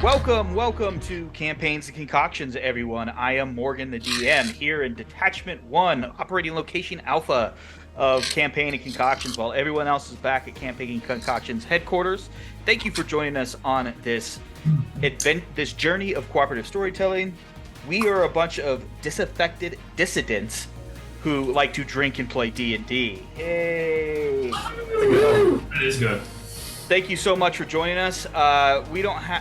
Welcome to Campaigns and Concoctions, everyone. I am Morgan, the DM, here in Detachment 1, operating location Alpha of Campaign and Concoctions, while everyone else is back at Campaign and Concoctions headquarters. Thank you for joining us on this journey of cooperative storytelling. We are a bunch of disaffected dissidents who like to drink and play D&D. Hey! That is good. Thank you so much for joining us. I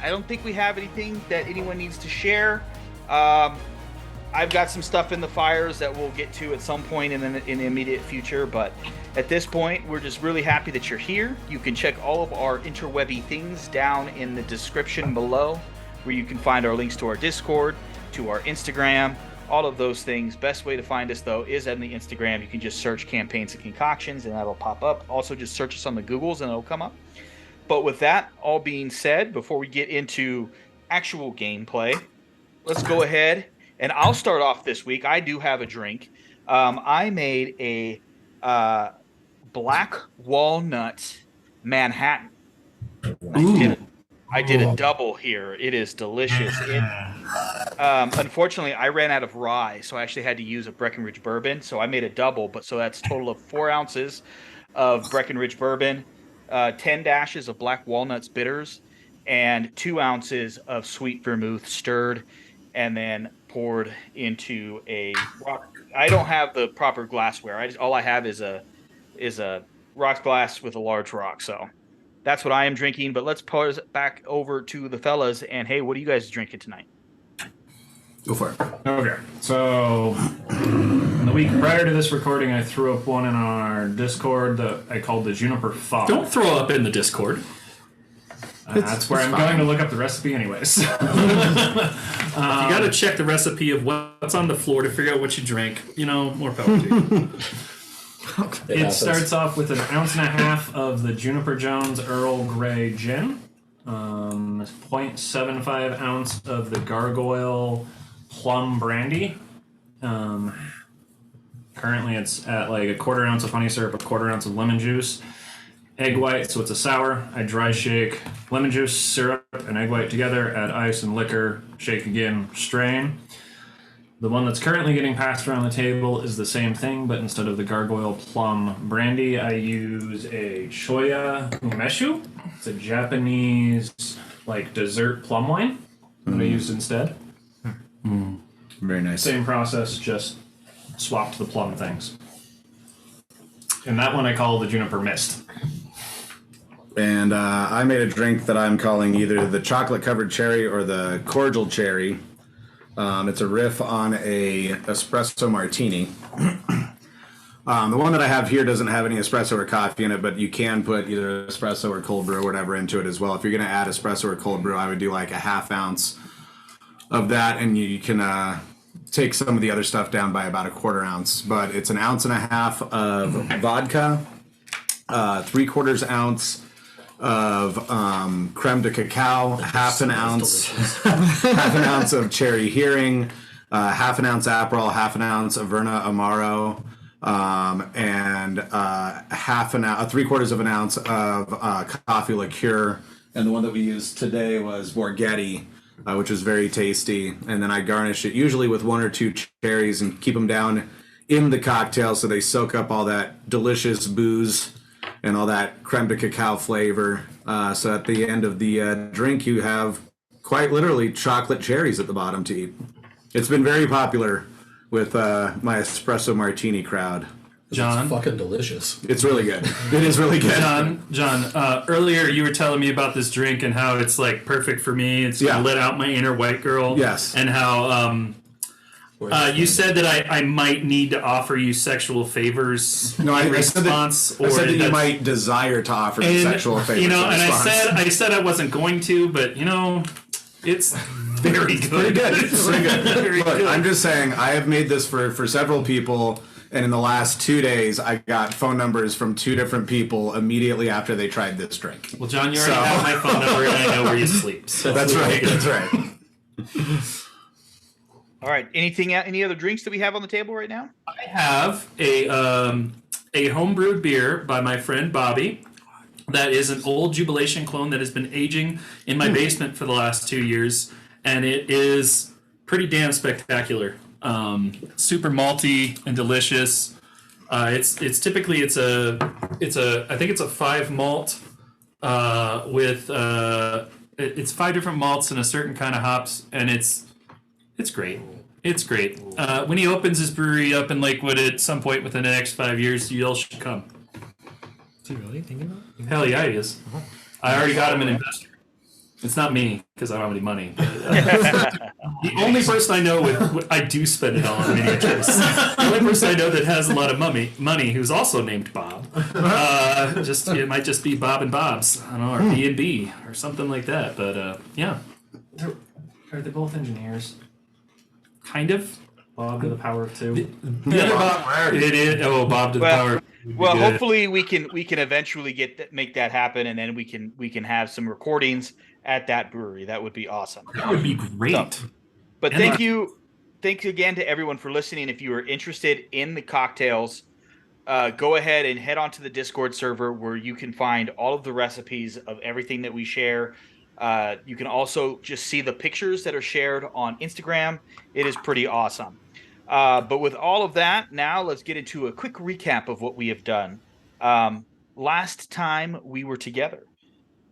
don't think we have anything that anyone needs to share. I've got some stuff in the fires that we'll get to at some point in the immediate future, but at this point, we're just really happy that you're here. You can check all of our interwebby things down in the description below, where you can find our links to our Discord, to our Instagram, all of those things. Best way to find us, though, is on the Instagram. You can just search Campaigns and Concoctions, and that'll pop up. Also, just search us on the Googles, and it'll come up. But with that all being said, before we get into actual gameplay, let's go ahead, and I'll start off this week. I do have a drink. I made a black walnut Manhattan. I did a double here. It is delicious. Unfortunately, I ran out of rye, so I actually had to use a Breckenridge bourbon. So I made a double, so that's a total of 4 ounces of Breckenridge bourbon, 10 dashes of black walnuts bitters, and 2 ounces of sweet vermouth stirred and then poured into a rock. I don't have the proper glassware. All I have is a rock glass with a large rock. So that's what I am drinking. But let's pause back over to the fellas. And hey, what are you guys drinking tonight? Go for it. Okay, so the week prior to this recording, I threw up one in our Discord that I called the Juniper Fog. Don't throw up in the Discord. That's where I'm going to look up the recipe anyways. You got to check the recipe of what's on the floor to figure out what you drink. More power to you. It starts off with 1.5 ounces of the Juniper Jones Earl Grey Gin, 0.75 ounce of the Gargoyle Plum Brandy. Currently it's at like 1/4 ounce of honey syrup, 1/4 ounce of lemon juice, egg white, so it's a sour. I dry shake lemon juice, syrup, and egg white together, add ice and liquor, shake again, strain. The one that's currently getting passed around the table is the same thing, but instead of the Gargoyle Plum Brandy, I use a Choya Umeshu. It's a Japanese dessert plum wine that I used instead. Very nice. Same process, just swapped the plum things. And that one I call the Juniper Mist. And I made a drink that I'm calling either the chocolate covered cherry or the cordial cherry. It's a riff on a espresso martini. The one that I have here doesn't have any espresso or coffee in it, but you can put either espresso or cold brew or whatever into it as well. If you're going to add espresso or cold brew, I would do like 1/2 ounce of that, and you can take some of the other stuff down by about 1/4 ounce. But it's 1.5 ounces of vodka, 3/4 ounce of creme de cacao, half an ounce of cherry hearing, 1/2 ounce Aperol, 1/2 ounce of Verna Amaro, and 3/4 ounce of coffee liqueur. And the one that we used today was Borghetti, which was very tasty. And then I garnish it usually with 1 or 2 cherries and keep them down in the cocktail so they soak up all that delicious booze and all that creme de cacao flavor. So at the end of the drink, you have quite literally chocolate cherries at the bottom to eat. It's been very popular with my espresso martini crowd. John, it's fucking delicious. It's really good. It is really good. John. Earlier you were telling me about this drink and how it's perfect for me. It's gonna let out my inner white girl. Yes. And how you said that I might need to offer you sexual favors. No, I said that you might desire to offer me sexual favors. And I said I wasn't going to, but it's very good. Pretty good. It's pretty good. Very Look, good. I'm just saying, I have made this for several people. And in the last 2 days, I got phone numbers from 2 different people immediately after they tried this drink. Well, John, you already have my phone number, and I know where you sleep. So That's right. That's right. All right. Any other drinks that we have on the table right now? I have a homebrewed beer by my friend Bobby that is an old Jubilation clone that has been aging in my basement for the last 2 years, and it is pretty damn spectacular. Super malty and delicious. It's typically it's a I think it's a 5 malt with it's 5 different malts and a certain kind of hops, and it's great. It's great. When he opens his brewery up in Lakewood at some point within the next 5 years, you all should come. Is he really thinking about it? Hell yeah, he is. I already got him an investor. It's not me because I don't have any money. The only person I know I do spend it all on miniatures. The only person I know that has a lot of money who's also named Bob. It might just be Bob and Bob's, I don't know, or B&B or something like that. But yeah, Are they both engineers? kind of. Bob to the power of 2. The other Bob, it is. Oh, Bob to the power. Well, hopefully we can eventually make that happen, and then we can have some recordings at that brewery. That would be awesome. That would be great. But thank you again to everyone for listening. If you are interested in the cocktails, go ahead and head onto the Discord server where you can find all of the recipes of everything that we share. You can also just see the pictures that are shared on Instagram. It is pretty awesome. But with all of that, now let's get into a quick recap of what we have done. Last time we were together,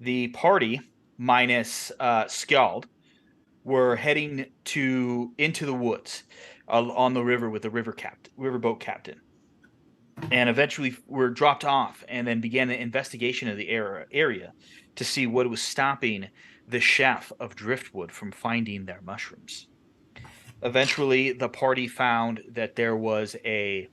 the party minus Skjald were heading into the woods on the river with the riverboat captain, and eventually were dropped off, and then began an investigation of the area to see what was stopping the chef of Driftwood from finding their mushrooms. Eventually, the party found that there was a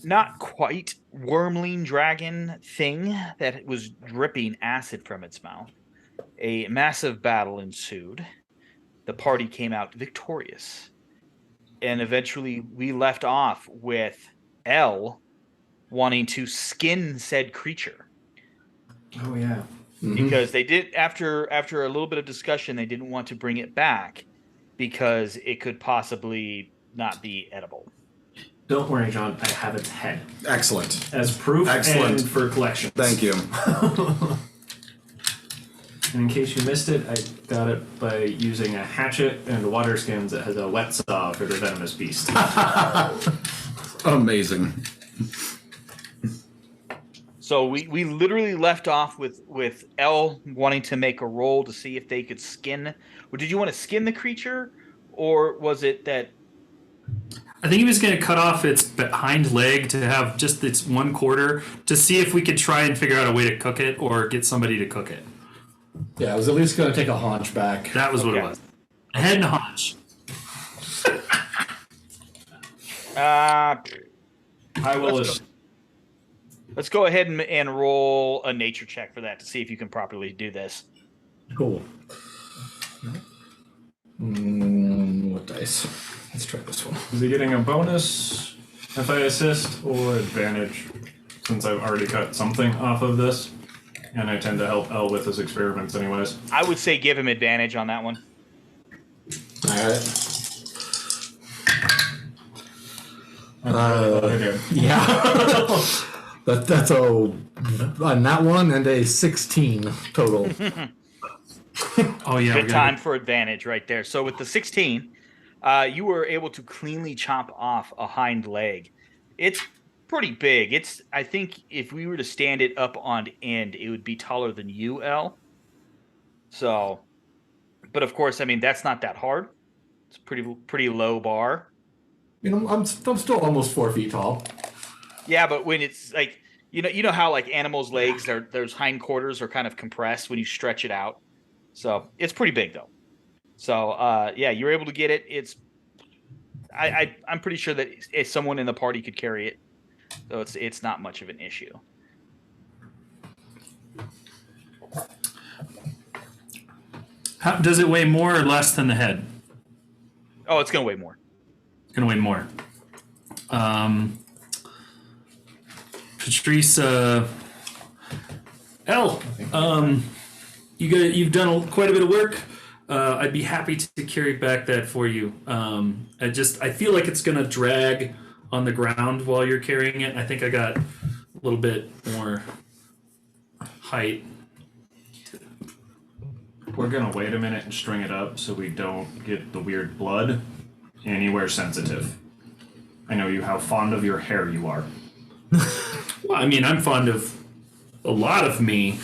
not quite wormling dragon thing that was dripping acid from its mouth. A massive battle ensued. The party came out victorious. And eventually we left off with Elle wanting to skin said creature. Oh yeah. Because they did, after a little bit of discussion, they didn't want to bring it back because it could possibly not be edible. Don't worry, John. I have its head Excellent. as proof Excellent. and for collection. Thank you. And in case you missed it, I got it by using a hatchet and water skins that has a wet saw for the venomous beast. Amazing. So we literally left off with Elle wanting to make a roll to see if they could skin. Or did you want to skin the creature, or was it that? I think he was going to cut off its hind leg to have just its 1/4 to see if we could try and figure out a way to cook it or get somebody to cook it. Yeah, I was at least going to take a haunch back. That was what it was. A head and a haunch. I will. Let's go ahead and roll a nature check for that to see if you can properly do this. Cool. What dice? Let's try this one. Is he getting a bonus if I assist or advantage? Since I've already cut something off of this, and I tend to help Elle with his experiments anyways. I would say give him advantage on that one. Alright. Yeah. That's on that one and a 16 total. Oh, yeah. Good time for advantage right there. So with the 16, you were able to cleanly chop off a hind leg. It's pretty big. I think if we were to stand it up on end, it would be taller than you, Elle. So, but of course, I mean, that's not that hard. It's a pretty low bar. You know, I'm still almost 4 feet tall. Yeah, but when it's like, you know how like animals' legs, their hindquarters are kind of compressed when you stretch it out. So it's pretty big though. So yeah, you're able to get it. I'm pretty sure that if someone in the party could carry it, so it's not much of an issue. Does it weigh more or less than the head? Oh, it's gonna weigh more. It's gonna weigh more. Patrice, Elle, you've done quite a bit of work. I'd be happy to carry back that for you. I feel like it's gonna drag on the ground while you're carrying it. I think I got little bit more height. We're gonna wait a minute and string it up so we don't get the weird blood anywhere sensitive. I know how fond of your hair you are. Well, I mean, I'm fond of a lot of me,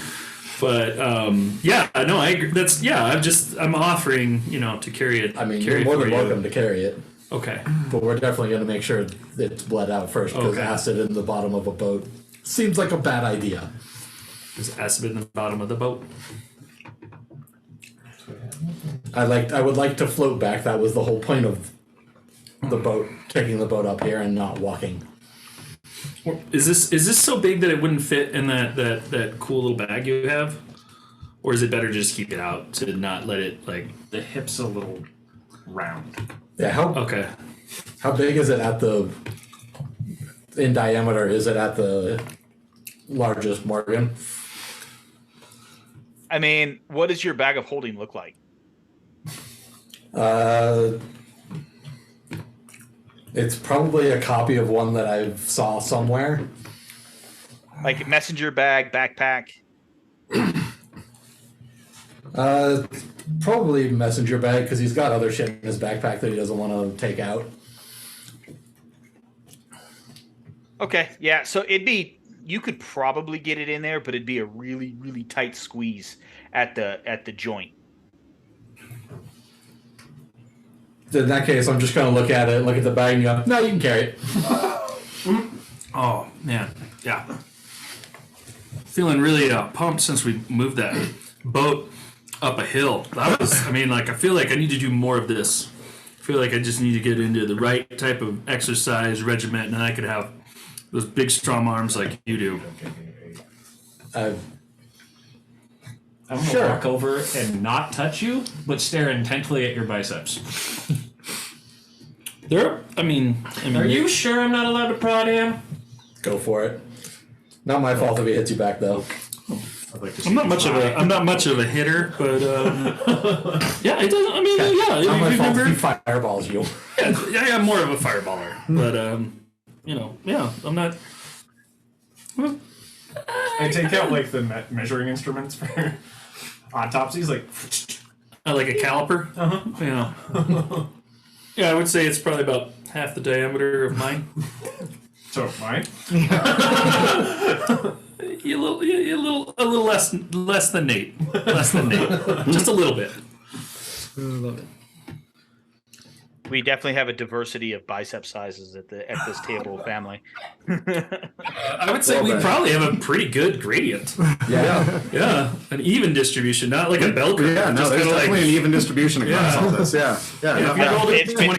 but I agree. I'm offering, to carry it. I mean, carry you're more it than for you. welcome to carry it, Okay. but we're definitely going to make sure it's bled out first because Okay. acid in the bottom of a boat seems like a bad idea. There's acid in the bottom of the boat. I would like to float back. That was the whole point of the boat, kicking the boat up here and not walking. Is this so big that it wouldn't fit in that cool little bag you have? Or is it better to just keep it out to not let it The hip's a little round. Yeah, okay. how big is it in diameter? Is it at the largest, Morgan? I mean, what does your bag of holding look like? It's probably a copy of one that I saw somewhere. Like messenger bag, backpack? Probably messenger bag because he's got other shit in his backpack that he doesn't want to take out. Okay, yeah. So you could probably get it in there, but it'd be a really, really tight squeeze at the joint. In that case, I'm just going to look at the bag and go, no, you can carry it. Oh man, yeah. Feeling really pumped since we moved that boat up a hill. I feel like I need to do more of this. I feel like I just need to get into the right type of exercise regiment, and then I could have those big, strong arms like you do. I'm gonna Sure. walk over and not touch you, but stare intently at your biceps. Are you sure I'm not allowed to prod him? Go for it. Not my fault if he hits you back, though. I'd like to I'm not much of a hitter, but yeah, it doesn't. I mean, yeah, Not my you fault if he remember? fireballs you. Yeah, I'm more of a fireballer, but yeah, I'm not. I take out the measuring instruments for autopsies, I like a caliper. Yeah. Yeah, I would say it's probably about half the diameter of mine. so mine. A little less than Nate. Less than Nate. Just a little bit. We definitely have a diversity of bicep sizes at this table, family. I would say we probably have a pretty good gradient. Yeah. Yeah, an even distribution, not like a bell curve. Yeah, no, just there's kinda definitely an even distribution across all this. Yeah. Yeah. Yeah, no, if you rolled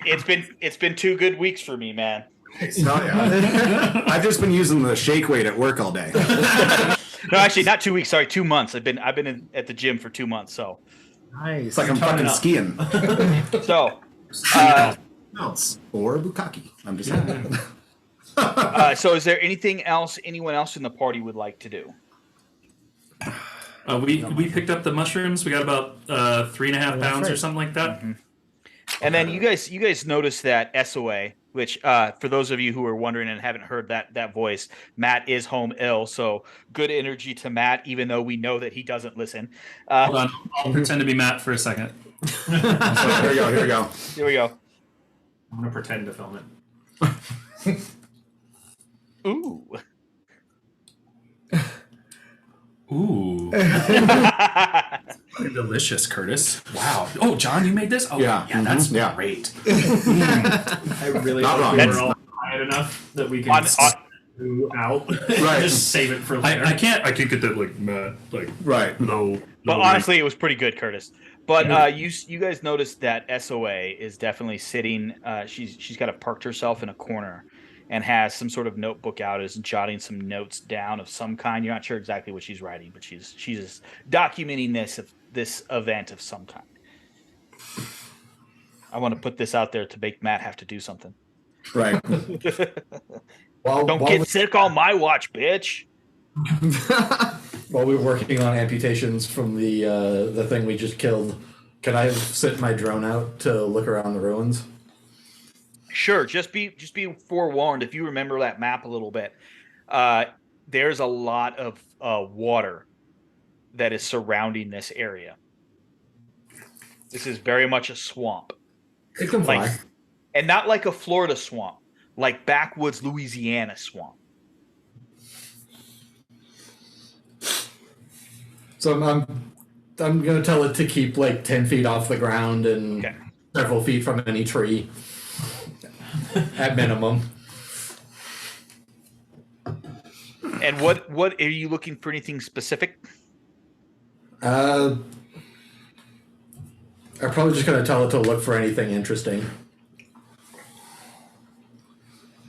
it- It's been 2 good weeks for me, man. no, yeah. I've just been using the shake weight at work all day. No, actually, not 2 weeks. Sorry, 2 months. I've been at the gym for 2 months. So, Nice. It's like I'm fucking skiing. so Or bukkake. I'm just saying. so is there anything else anyone else in the party would like to do? We picked up the mushrooms. We got about 3.5 pounds or something like that. Mm-hmm. And then you guys noticed that SOA, which for those of you who are wondering and haven't heard that voice, Matt is home ill. So good energy to Matt, even though we know that he doesn't listen. Hold on, I'll pretend to be Matt for a second. So here we go. Here we go. Here we go. I'm gonna pretend to film it. Ooh. Ooh. Delicious, Curtis. Wow. Oh, John, you made this? Oh, Yeah. that's Yeah. great. I really Not hope wrong. we That's- were all quiet enough that we can On- spew out. Right. Just save it for later. I can't get that Matt Right. low. But low honestly, it was pretty good, Curtis. But you guys noticed that SOA is definitely sitting. She's got parked herself in a corner, and has some sort of notebook out, is jotting some notes down of some kind. You're not sure exactly what she's writing, but she's just documenting this event of some kind. I want to put this out there to make Matt have to do something. Right. Don't get sick on my watch, bitch. While we were working on amputations from the thing we just killed, can I sit my drone out to look around the ruins? Sure, just be forewarned. If you remember that map a little bit, there's a lot of water that is surrounding this area. This is very much a swamp. It can fly. And not like a Florida swamp, like backwoods Louisiana swamp. So I'm gonna tell it to keep like 10 feet off the ground and several feet from any tree, at minimum. And what are you looking for? Anything specific? I'm probably just gonna tell it to look for anything interesting.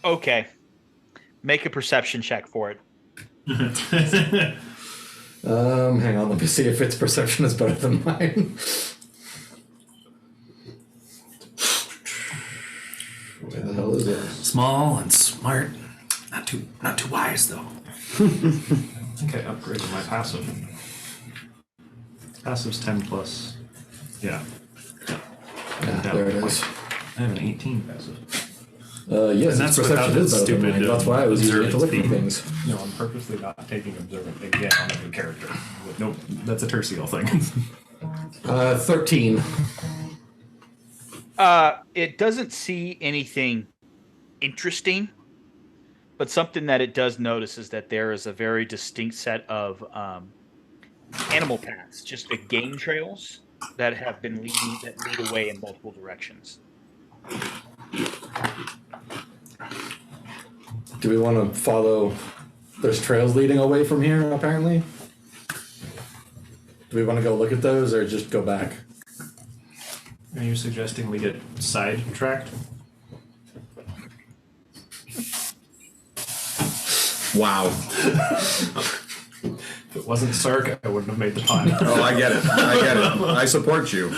Okay. Make a perception check for it. Hang on, let me see if its perception is better than mine. Where the hell is it? Small and smart. Not too wise though. I think I upgraded my passive. Passive's 10 plus. Yeah. Yeah, there it is. I have an 18 passive. Yes, And its that's without perception is better than stupid, mine. That's why I was using it to look observant for feed. things. No, I'm purposely not taking observant again on every character. Nope, that's a tertial thing. 13. It doesn't see anything interesting, but something that it does notice is that there is a very distinct set of animal paths, just the game trails that have been that lead away in multiple directions. Do we want to follow? There's trails leading away from here, apparently. Do we want to go look at those or just go back? Are you suggesting we get sidetracked? Wow. If it wasn't Sark, I wouldn't have made the pun. Oh, I get it. I support you.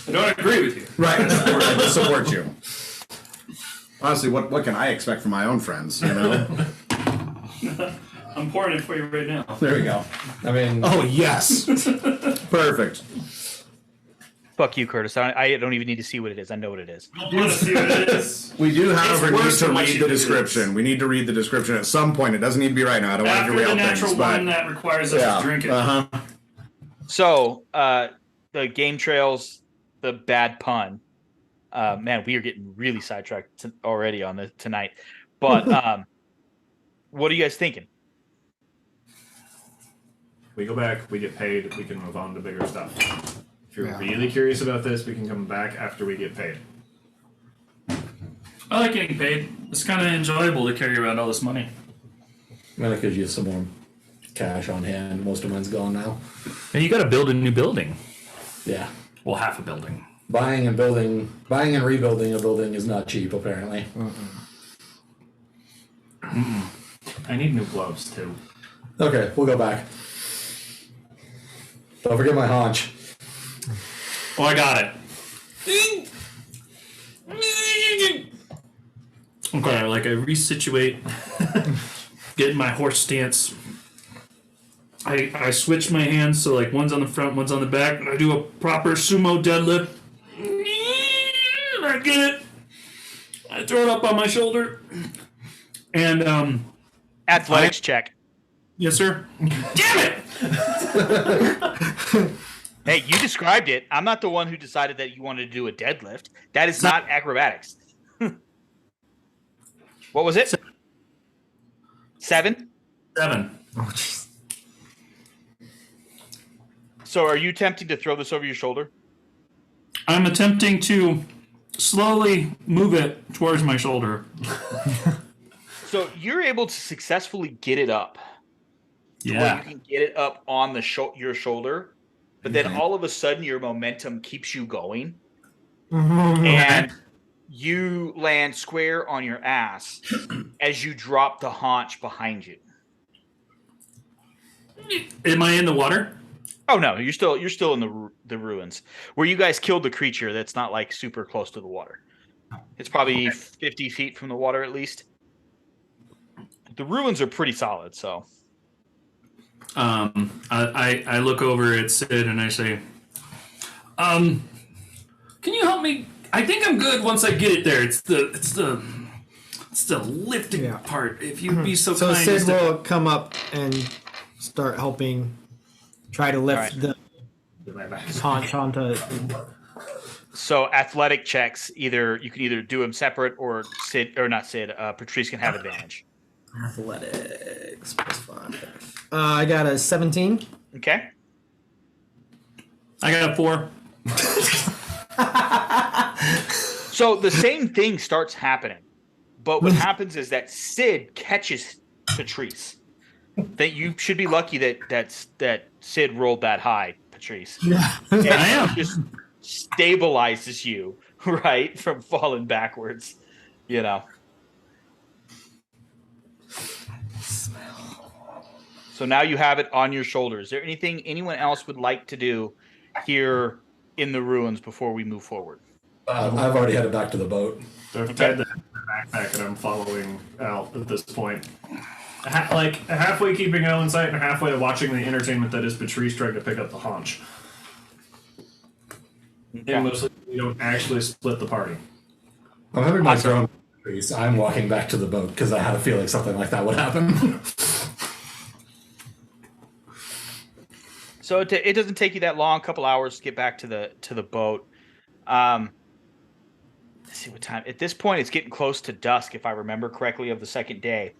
I don't agree with you. Right. I support you. Honestly, what can I expect from my own friends, you know? I'm pouring it for you right now. There we go. I mean, Oh, yes. Perfect. Fuck you, Curtis. I don't even need to see what it is. I know what it is. I want to see what it is. We do, however, need worse to than what read you the do. description. We need to read the description at some point. It doesn't need to be right now. I don't want to After derail the natural things, one but that requires us to drink it. So, the game trails, the bad pun. Man, we are getting really sidetracked already on this tonight. But what are you guys thinking? We go back, we get paid, we can move on to bigger stuff. If you're really curious about this, we can come back after we get paid. I like getting paid. It's kind of enjoyable to carry around all this money. I could use some more cash on hand. Most of mine's gone now. And you got to build a new building. Yeah. Well, half a building. Buying and rebuilding a building is not cheap, apparently. I need new gloves, too. Okay, we'll go back. Don't forget my haunch. Oh, I got it. Okay, like I resituate, get in my horse stance. I switch my hands so like one's on the front, one's on the back, and I do a proper sumo deadlift. And I get it. I throw it up on my shoulder. And Athletics check. yes, sir. Damn it! Hey, you described it. I'm not the one who decided that you wanted to do a deadlift. That is not acrobatics. What was it? 7? 7. Oh, jeez. So are you attempting to throw this over your shoulder? I'm attempting to slowly move it towards my shoulder. So you're able to successfully get it up. Where Yeah. you can get it up on the your shoulder, but then all of a sudden your momentum keeps you going, and you land square on your ass as you drop the haunch behind you. Am I in the water? Oh no, you're still in the ruins where you guys killed the creature. That's not like super close to the water. It's probably 50 feet from the water at least. The ruins are pretty solid, so. I look over at Sid and I say, can you help me? I think I'm good once I get it there. It's the It's the lifting Yeah. part. If you'd be so So kind as Sid to... will come up and start helping try to lift All the haunch onto. So athletic checks, you can either do them separate or Patrice can have advantage. Athletics +5. I got a 17. Okay. I got a 4. So the same thing starts happening, but what happens is that Sid catches Patrice. That you should be lucky that Sid rolled that high, Patrice. Yeah. And I am. just stabilizes you, right, from falling backwards. You know. So now you have it on your shoulders. Is there anything anyone else would like to do here in the ruins before we move forward? I've already headed back to the boat. So I've tied the backpack and I'm following Al at this point. Like halfway keeping Al in sight and halfway watching the entertainment that is Patrice trying to pick up the haunch. And mostly we don't actually split the party. I'm having my drone. I'm walking back to the boat because I had a feeling something like that would happen. So it doesn't take you that long, a couple hours to get back to the boat. Let's see what time. At this point, it's getting close to dusk, if I remember correctly, of the second day.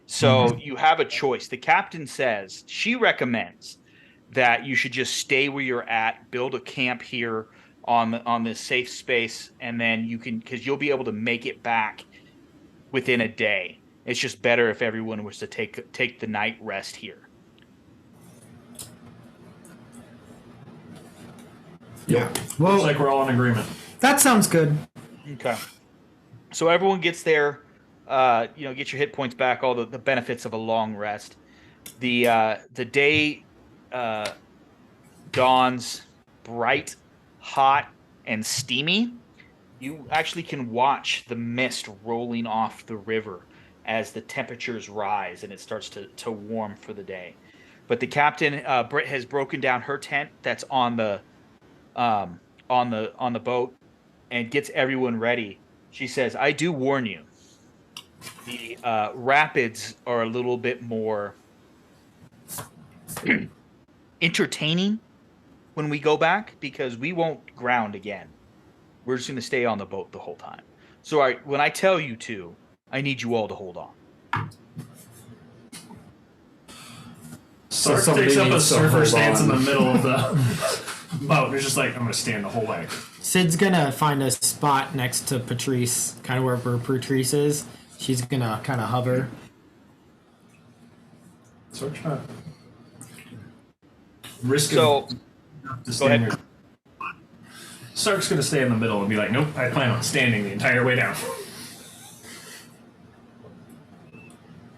So you have a choice. The captain says she recommends that you should just stay where you're at, build a camp here on this safe space, and then because you'll be able to make it back within a day. It's just better if everyone was to take the night rest here. Yeah. Well, Looks like we're all in agreement. that sounds good. Okay. So everyone gets there, get your hit points back, all the benefits of a long rest. The day dawns bright, hot, and steamy. You actually can watch the mist rolling off the river as the temperatures rise and it starts to warm for the day. But the captain, Britt, has broken down her tent that's on the boat and gets everyone ready. She says, I do warn you, the rapids are a little bit more entertaining when we go back because we won't ground again. We're just going to stay on the boat the whole time. So when I tell you to, I need you all to hold on. Sark somebody takes up a needs to surfer hold stance in the on. middle of the boat. And it's just like, I'm going to stand the whole way. Sid's gonna find a spot next to Patrice, kind of where Patrice is. She's gonna kind of hover. Sark's not risking So to go stand ahead. here. Sark's going to stay in the middle and be like, nope, I plan on standing the entire way down.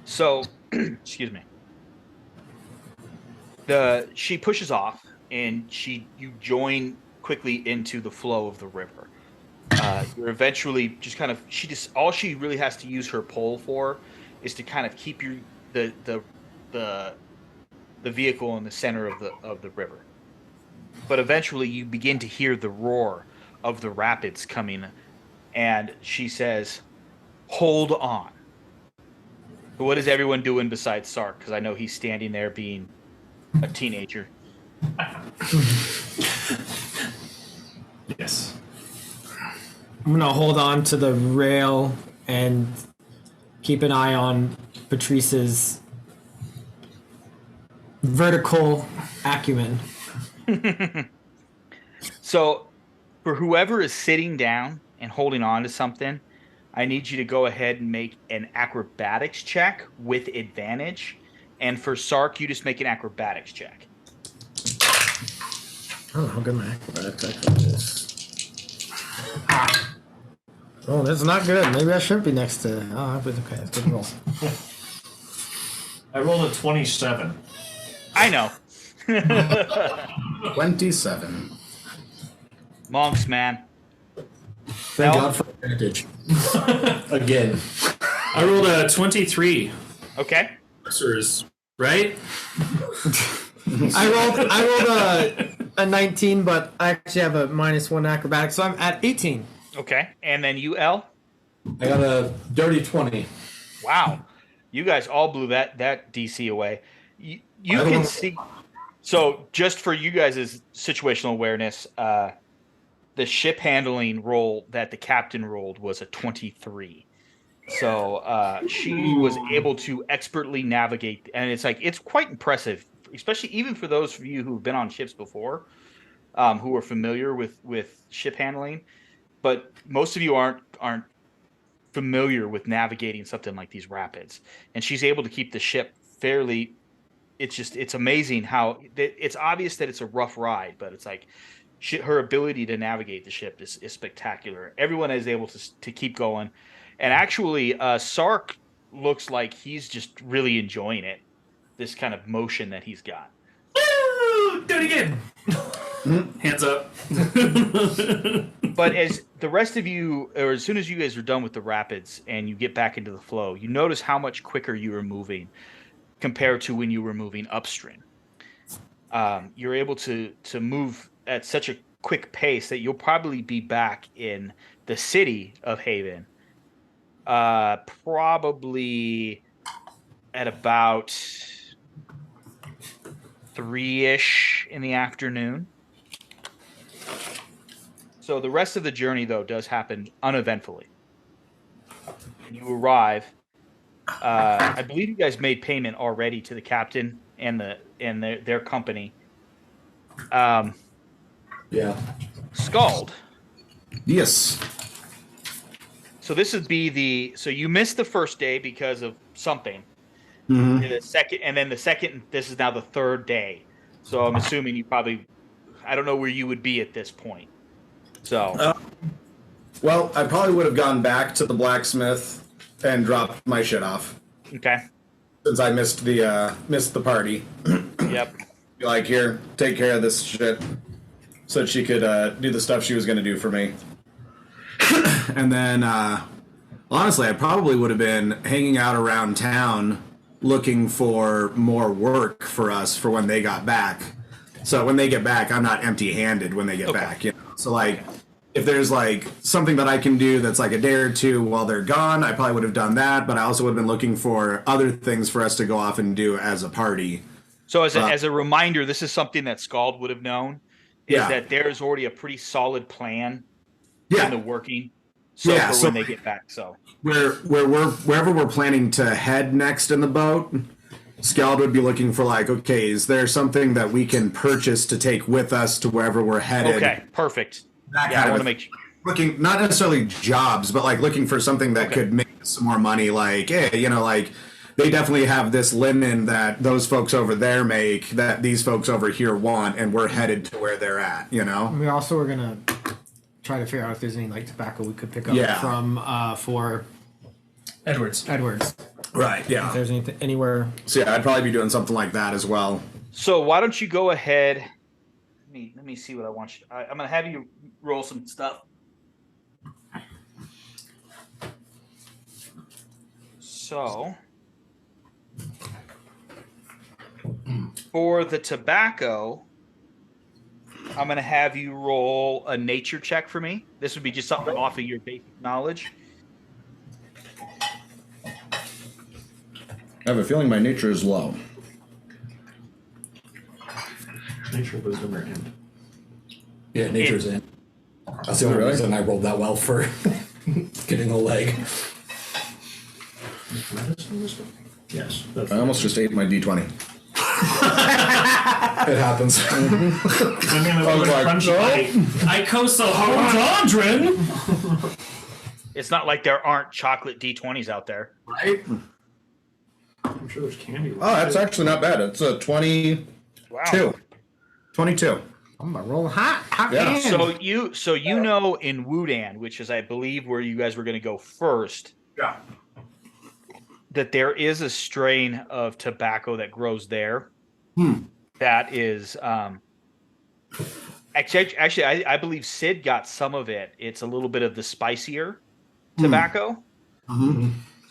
So, excuse me. She pushes off, and you join quickly into the flow of the river. You're eventually all she really has to use her pole for is to kind of keep the vehicle in the center of the river. But eventually you begin to hear the roar of the rapids coming, and she says, "Hold on." But what is everyone doing besides Sark? Because I know he's standing there being a teenager. Yes. I'm gonna hold on to the rail and keep an eye on Patrice's vertical acumen. So, for whoever is sitting down and holding on to something, I need you to go ahead and make an acrobatics check with advantage. And for Sark, you just make an acrobatics check. I don't know how good my acrobatics actually is. Oh, that's not good. Maybe I should be next to. Oh, but okay, it's good roll. I rolled a 27. I know. 27. Monks, man. Thank Al? God for advantage. Again. I rolled a 23. Okay. Sorcerers, right? I rolled a 19, but I actually have a -1 acrobatics, so I'm at 18. Okay. And then you, L? I got a dirty 20. Wow, you guys all blew that DC away. You I can don't- see. So just for you guys' situational awareness, the ship handling roll that the captain rolled was a 23. So she was able to expertly navigate, and it's quite impressive, especially even for those of you who've been on ships before, who are familiar with ship handling. But most of you aren't familiar with navigating something like these rapids, and she's able to keep the ship fairly. It's amazing how it's obvious that it's a rough ride, but it's like her ability to navigate the ship is spectacular. Everyone is able to keep going, and actually, Sark looks like he's just really enjoying it. This kind of motion that he's got. Woo! Do it again. Hands up. But as the rest of you, or as soon as you guys are done with the rapids and you get back into the flow, you notice how much quicker you are moving compared to when you were moving upstream. You're able to move at such a quick pace that you'll probably be back in the city of Haven probably at about 3-ish in the afternoon. So the rest of the journey, though, does happen uneventfully. When you arrive, I believe you guys made payment already to the captain and their company. Yeah. Skjald. Yes. So this would be so you missed the first day because of something. Mm-hmm. The second, and then the second. This is now the third day. So I'm assuming you probably, I don't know where you would be at this point. So. Well, I probably would have gone back to the blacksmith and dropped my shit off. Okay. Since I missed the party. Yep. Be like, here, take care of this shit, so that she could do the stuff she was going to do for me. And then, honestly, I probably would have been hanging out around town looking for more work for us for when they got back. So when they get back, I'm not empty-handed when they get back. You know? So, like, if there's, like, something that I can do that's, like, a day or two while they're gone, I probably would have done that. But I also would have been looking for other things for us to go off and do as a party. So as a reminder, this is something that Skjald would have known, is that there's already a pretty solid plan in the working. So for when they get back, so wherever we're planning to head next in the boat, Skjald would be looking for, like, okay, is there something that we can purchase to take with us to wherever we're headed? Okay, perfect. I want to make sure. Looking not necessarily jobs, but like looking for something that could make some more money. Like, hey, you know, like they definitely have this linen that those folks over there make that these folks over here want, and we're headed to where they're at. You know. We also were gonna try to figure out if there's any like tobacco we could pick up from for Edwards. Right. Yeah. If there's anything anywhere. So yeah, I'd probably be doing something like that as well. So why don't you go ahead? Let me see what I want you. I'm gonna have you roll some stuff. So for the tobacco, I'm gonna have you roll a nature check for me. This would be just something off of your basic knowledge. I have a feeling my nature is low. Nature wisdom or in? Yeah, nature's in. That's the only reason I rolled that well for getting a leg. Medicine wisdom? Yes. I almost just ate my D20. It happens. Icosahedron. It's not like there aren't chocolate D20s out there. Right? I'm sure there's candy. Oh, that's actually not bad. It's a 22. Wow. 22. I'm gonna roll hot Yeah. hand. So you know in Wudan, which is I believe where you guys were going to go first, Yeah. that there is a strain of tobacco that grows there. That is actually I believe Sid got some of it. It's a little bit of the spicier tobacco.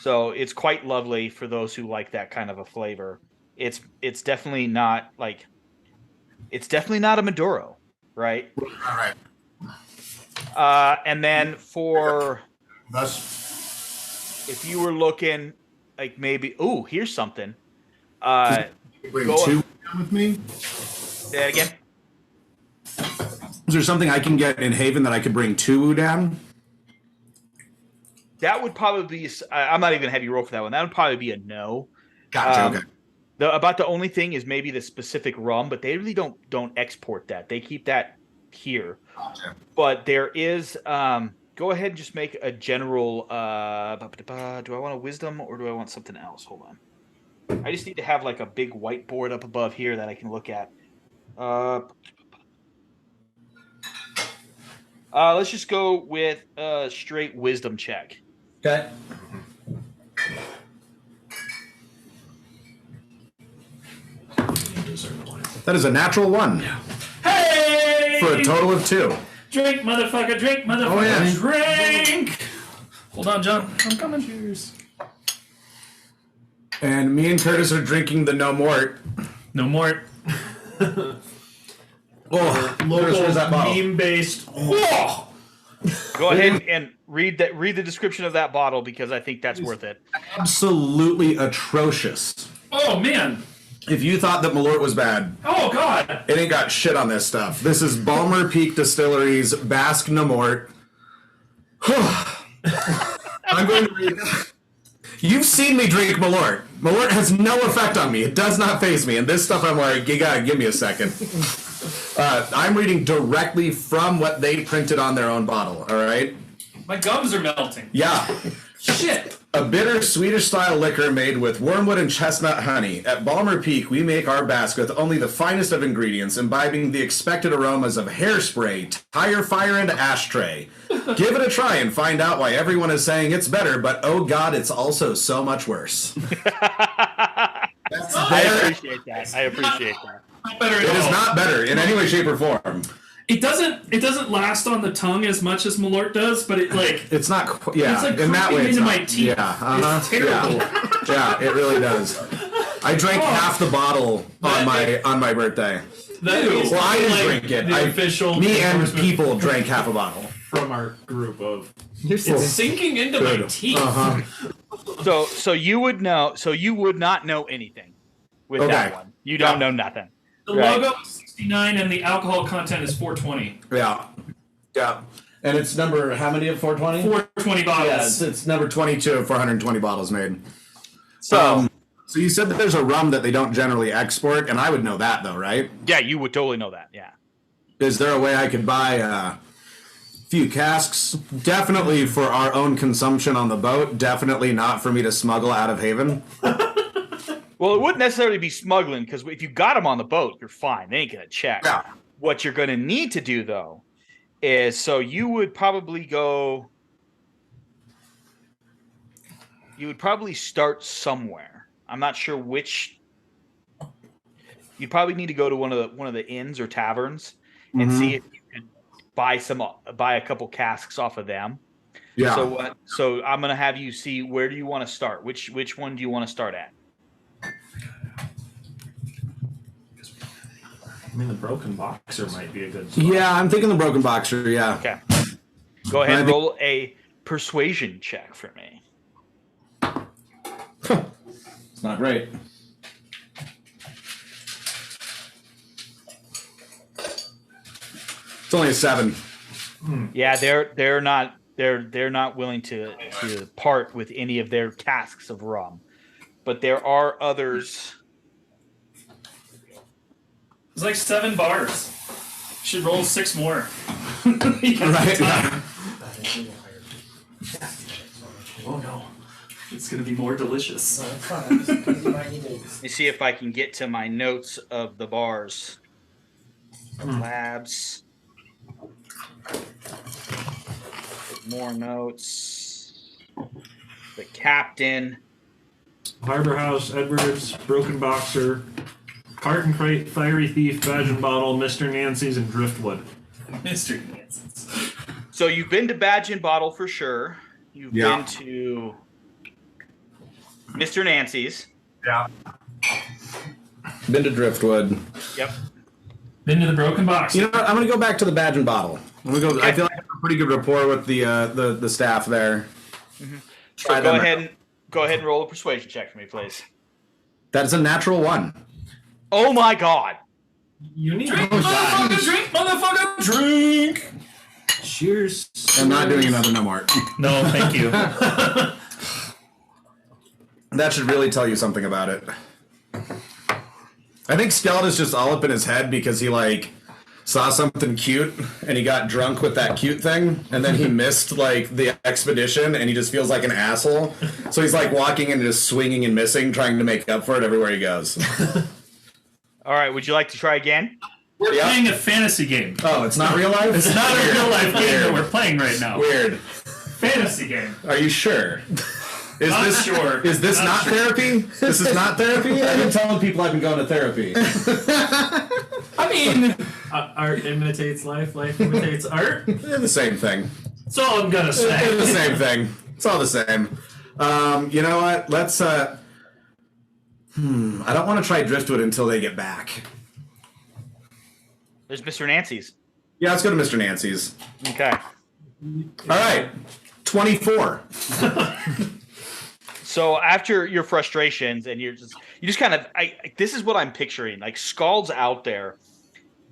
So it's quite lovely for those who like that kind of a flavor. It's definitely not like it's definitely not a Maduro, right? All right. And then for if you were looking like maybe, here's something. Bring Go- 2 down with me. Say that again. Is there something I can get in Haven that I could bring 2 down? That would probably be. I'm not even gonna have you roll for that one. That would probably be a no. Gotcha. Okay. About the only thing is maybe the specific rum, but they really don't export that. They keep that here. Gotcha. But there is. Go ahead and just make a general. Do I want a wisdom or do I want something else? Hold on. I just need to have like a big whiteboard up above here that I can look at. Let's just go with a straight wisdom check. Okay. That is a natural 1 Hey! for a total of 2. Drink, motherfucker, drink, motherfucker, Oh, yeah. drink! Hold on, John. I'm coming. Cheers. And me and Curtis are drinking the No Mort. No more Oh, Curtis, where's that bottle? meme-based. Whoa! Go ahead and read the description of that bottle because I think that's worth it. Absolutely atrocious. Oh, man. If you thought that Malort was bad, Oh, God. it ain't got shit on this stuff. This is Balmer Peak Distillery's Basque No Mort. I'm going to read. You've seen me drink Malort. Malort has no effect on me. It does not faze me. And this stuff, I'm like, you gotta give me a second. I'm reading directly from what they printed on their own bottle, all right? My gums are melting. Yeah. Shit. A bitter Swedish-style liquor made with wormwood and chestnut honey. At Balmer Peak, we make our Basque with only the finest of ingredients, imbibing the expected aromas of hairspray, tire fire, and ashtray. Give it a try and find out why everyone is saying it's better, but oh god, it's also so much worse. I appreciate that. Not better at It all. is not better in any way, shape, or form. It doesn't last on the tongue as much as Malort does, but it like It's not, yeah, it's like in that way creeping it's into not. my teeth. Yeah, uh-huh. It's terrible. Yeah, it really does. I drank half the bottle on my birthday. That is Well, I didn't like drink it. the official Me and endorsement people drank half a bottle. from our group of You're so it's sinking into my teeth. Uh-huh. So you would know. So you would not know anything with that Okay. one. You don't know nothing. The Right. logo is 69 and the alcohol content is 420. Yeah. Yeah. And it's number, how many of 420? 420 bottles. Yeah, it's number 22 of 420 bottles made. So So you said that there's a rum that they don't generally export, and I would know that though, right? yeah, you would totally know that. Yeah. Is there a way I could buy a few casks? Definitely for our own consumption on the boat. Definitely not for me to smuggle out of Haven. Well, it wouldn't necessarily be smuggling because if you got them on the boat, you're fine. They ain't gonna check. Yeah. What you're gonna need to do though is so you would probably go. You would probably start somewhere. I'm not sure which. You probably need to go to one of the inns or taverns and see if you could buy a couple casks off of them. Yeah. So I'm gonna have you see where do you want to start? Which one do you want to start at? I mean, the broken boxer might be a good spot. Yeah, I'm thinking the broken boxer, yeah. Okay. Go ahead and I think- roll a persuasion check for me. It's not great. It's only a 7. Yeah, they're not willing to part with any of their casks of rum, but there are others. It's like 7 bars. Should roll 6 more. Right? Oh no. It's gonna be more delicious. Let me see if I can get to my notes of the bars. Labs. More notes. The captain. Harbor House, Edwards, Broken Boxer, Cart and Crate, Fiery Thief, Badge and Bottle, Mr. Nancy's, and Driftwood. Mr. Nansen's. So you've been to Badge and Bottle for sure. You've Yeah. been to Mr. Nancy's. Yeah. Been to Driftwood. Yep. Been to the broken box. You know what? I'm gonna go back to the badge and bottle. I'm gonna go. I feel like I have a pretty good rapport with the staff there. So go ahead and roll a persuasion check for me, please. That's a natural 1. Oh my god! You need Drink, motherfucker, drink. Cheers. I'm not doing another no more. No, thank you. That should really tell you something about it. I think Skjald is just all up in his head because he saw something cute and he got drunk with that cute thing, and then he missed the expedition and he just feels like an asshole. So he's walking and just swinging and missing, trying to make up for it everywhere he goes. All right, would you like to try again? We're playing a fantasy game. Oh, it's not real life? It's not a real life game that we're playing right now. Weird. Fantasy game. Are you sure? Sure. Is this not therapy? This is not therapy? I've been telling people I've been going to therapy. I mean, art imitates life, life imitates art. They're the same thing. That's all I'm gonna say. They're the same thing. It's all the same. You know what? Let's I don't want to try driftwood until they get back. There's Mr. Nancy's. Yeah, let's go to Mr. Nancy's. Okay. All right. 24. So after your frustrations and you just kind of this is what I'm picturing. Skjald's out there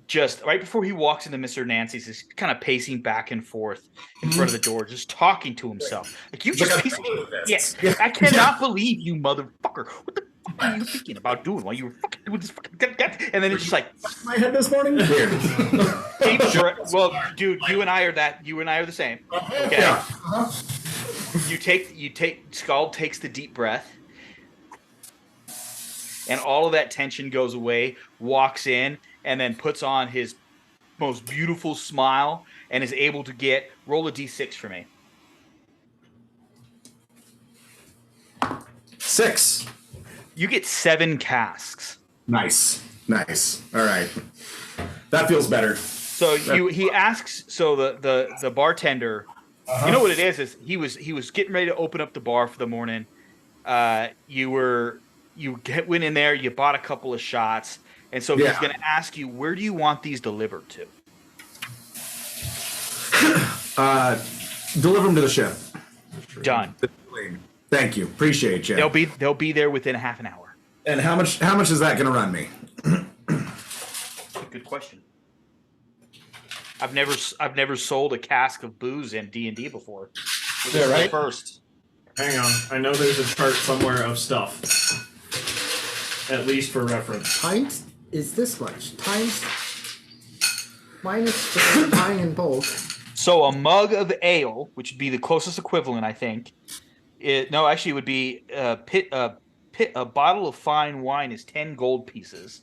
just right before he walks into Mr. Nancy's, he's kind of pacing back and forth in front of the door, just talking to himself. You just yes. I cannot believe you, motherfucker. What the fuck are you thinking about doing while you were fucking doing this fucking and then it's just My head this morning? Weird. well, dude, you and I are the same. Okay. Yeah. You take Skjald takes the deep breath, and all of that tension goes away, walks in, and then puts on his most beautiful smile and is able to roll a d6 for me. 6. You get 7 casks. Nice. All right. That feels better. So he asks. So the bartender. You know what it is he was getting ready to open up the bar for the morning. You went in there, you bought a couple of shots, and so he's going to ask you, where do you want these delivered to? Deliver them to the ship. Done. Thank you. Appreciate you. They'll be there within half an hour. And how much is that going to run me? Good question. I've never sold a cask of booze in D&D before. Yeah, right. First. Hang on. I know there's a chart somewhere of stuff. At least for reference. Pint is this much. Times minus the pine in bulk. So a mug of ale, which would be the closest equivalent, I think. It would be a bottle of fine wine is 10 gold pieces.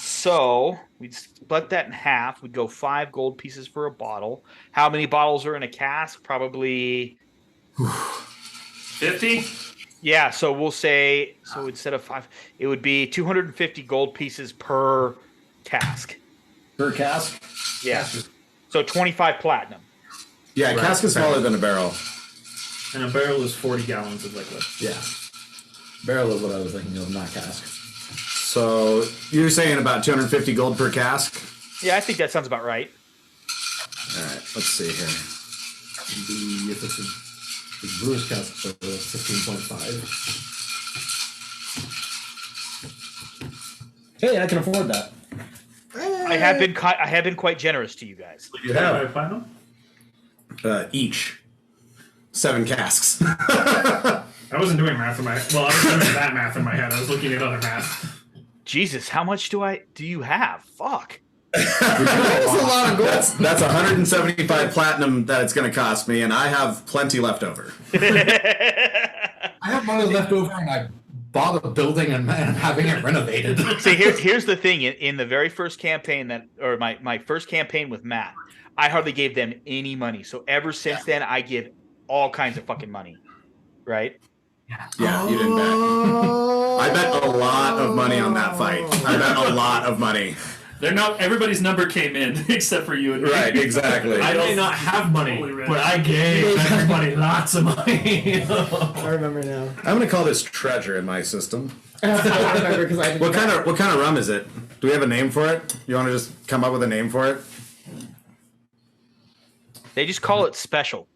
So we'd split that in half. We'd go 5 gold pieces for a bottle. How many bottles are in a cask? Probably 50. Yeah. So we'll say instead of 5, it would be 250 gold pieces per cask. Per cask? Yeah. So 25 platinum. Yeah, a cask is smaller than a barrel. And a barrel is 40 gallons of liquid. Yeah. Barrel is what I was thinking of, not cask. So you're saying about 250 gold per cask? Yeah, I think that sounds about right. All right, let's see here. If it's a brewer's cask, so 15.5. Hey, I can afford that. I have been quite generous to you guys. You have Platinum? each 7 casks. I wasn't doing math in my I was doing that math in my head. I was looking at other math. Jesus, how much do you have? Fuck. That's a lot of gold. That's 175 platinum that it's going to cost me, and I have plenty left over. I have money left over, and I bought a building and I'm having it renovated. See, here's the thing. In the very first campaign my first campaign with Matt, I hardly gave them any money. So ever since then, I give all kinds of fucking money. Right? Yeah, you didn't bet. I bet a lot of money on that fight. I bet a lot of money. Everybody's number came in except for you and me. Right, exactly. I may not have money, but I gave everybody lots of money. I remember now. I'm going to call this treasure in my system. I remember because I What kind of rum is it? Do we have a name for it? You want to just come up with a name for it? They just call it special.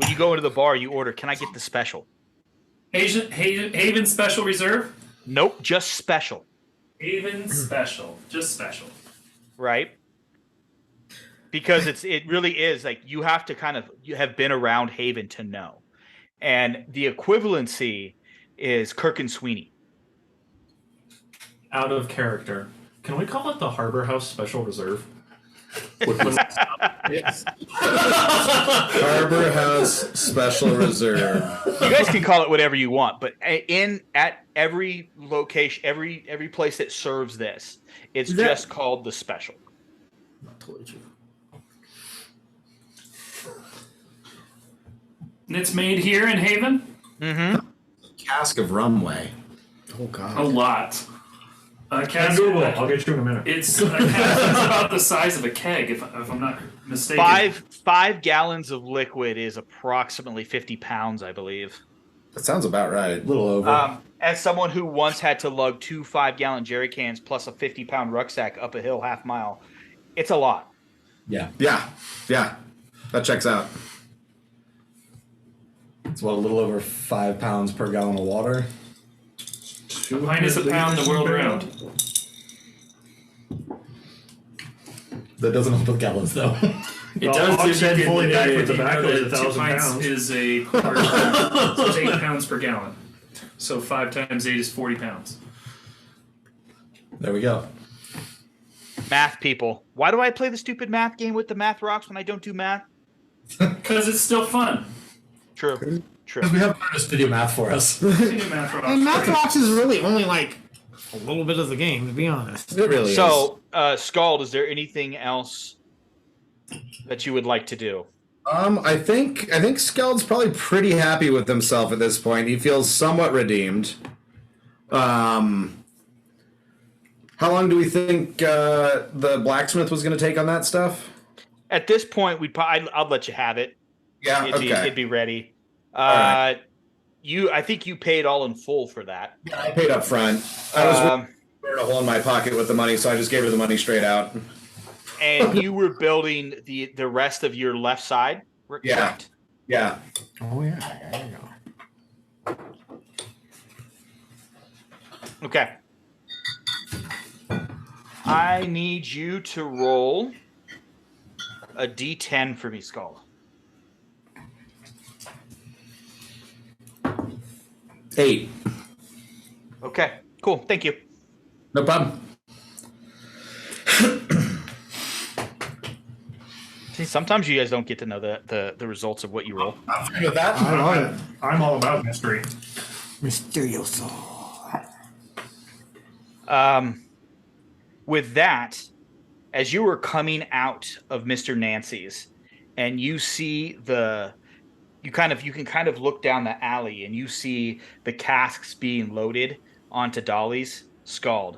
when you go into the bar, you order, "Can I get the special?" Haven Special Reserve? Nope, just special. Haven Special. Just special. Right? Because it really is like you have to you have been around Haven to know. And the equivalency is Kirk and Sweeney. Out of character. Can we call it the Harbor House Special Reserve? Yes. Harbor House Special Reserve. You guys can call it whatever you want, but at every location, every place that serves this, it's just called the special. Not totally true. And it's made here in Haven? Mm-hmm. Cask of Rumway. Oh God. A lot. Google. I'll get you in a minute. It's about the size of a keg, if I'm not mistaken. 5 gallons of liquid is approximately 50 pounds, I believe. That sounds about right. A little over. As someone who once had to lug 2 5-gallon jerry cans plus a 50-pound rucksack up a hill half mile, it's a lot. Yeah. Yeah. That checks out. It's what, a little over 5 pounds per gallon of water. Minus a pound the world around. That doesn't help with gallons though. It does. Oxygen fully backed with you know tobacco is that 2 1,000 pints pounds. is a so it's 8 pounds per gallon. So 5 times 8 is 40 pounds. There we go. Math people. Why do I play the stupid math game with the math rocks when I don't do math? Because it's still fun. True. Because we have artists to do math for us. And Math Rocks is really only like a little bit of the game, to be honest. It really is. So, Skjald, is there anything else that you would like to do? I think Skjeld's probably pretty happy with himself at this point. He feels somewhat redeemed. How long do we think the blacksmith was going to take on that stuff? At this point, I'll let you have it. Yeah, It'd be ready. right. I think you paid all in full for that. Yeah, I paid up front. I was wearing a hole in my pocket with the money, so I just gave her the money straight out. And you were building the rest of your left side, Yeah. correct? Yeah. Oh, yeah. There you go. Okay. I need you to roll a D10 for me, Skjald. 8. Okay, cool. Thank you. No problem. See, sometimes you guys don't get to know the results of what you roll. I'm fine with that. I love it. I'm all about mystery. Mysterioso. With that, as you were coming out of Mr. Nancy's, and you see you can kind of look down the alley, and you see the casks being loaded onto dollies. Skjald,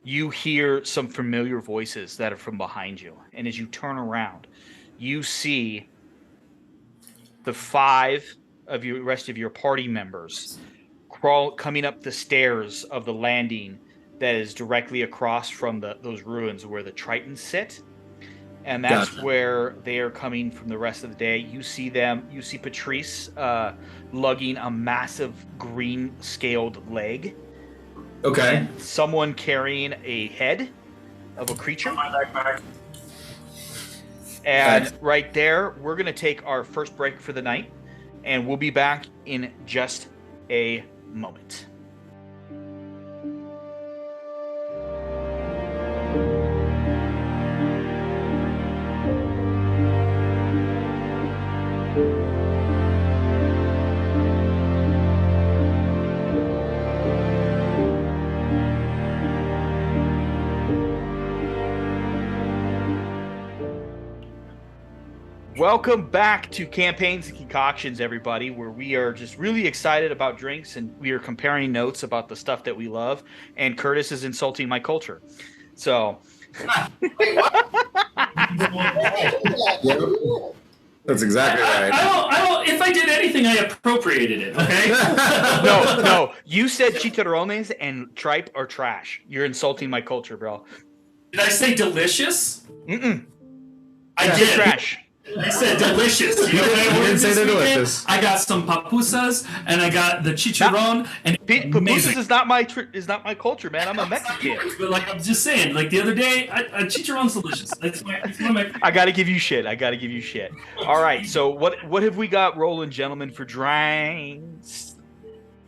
you hear some familiar voices that are from behind you, and as you turn around, you see the 5 of the rest of your party members coming up the stairs of the landing that is directly across from those ruins where the Tritons sit. And that's Gotcha. where they are coming from the rest of the day. You see Patrice lugging a massive green scaled leg. Okay. And someone carrying a head of a creature. My backpack. And right there, we're going to take our first break for the night. And we'll be back in just a moment. Welcome back to Campaigns and Concoctions, everybody, where we are just really excited about drinks and we are comparing notes about the stuff that we love. And Curtis is insulting my culture. So. That's exactly right. I don't. If I did anything, I appropriated it. Okay. No. You said chicharrones and tripe are trash. You're insulting my culture, bro. Did I say delicious? Mm-mm. I They're did. trash. I said delicious. You know what I You ordered didn't say this they're weekend? delicious. I got some papusas and I got the chicharron and Pupusas is not my culture, man. I'm a Mexican. But like I'm just saying, like the other day, chicharron's delicious. It's one of my. I gotta give you shit. All right. So what have we got rolling, gentlemen, for drinks?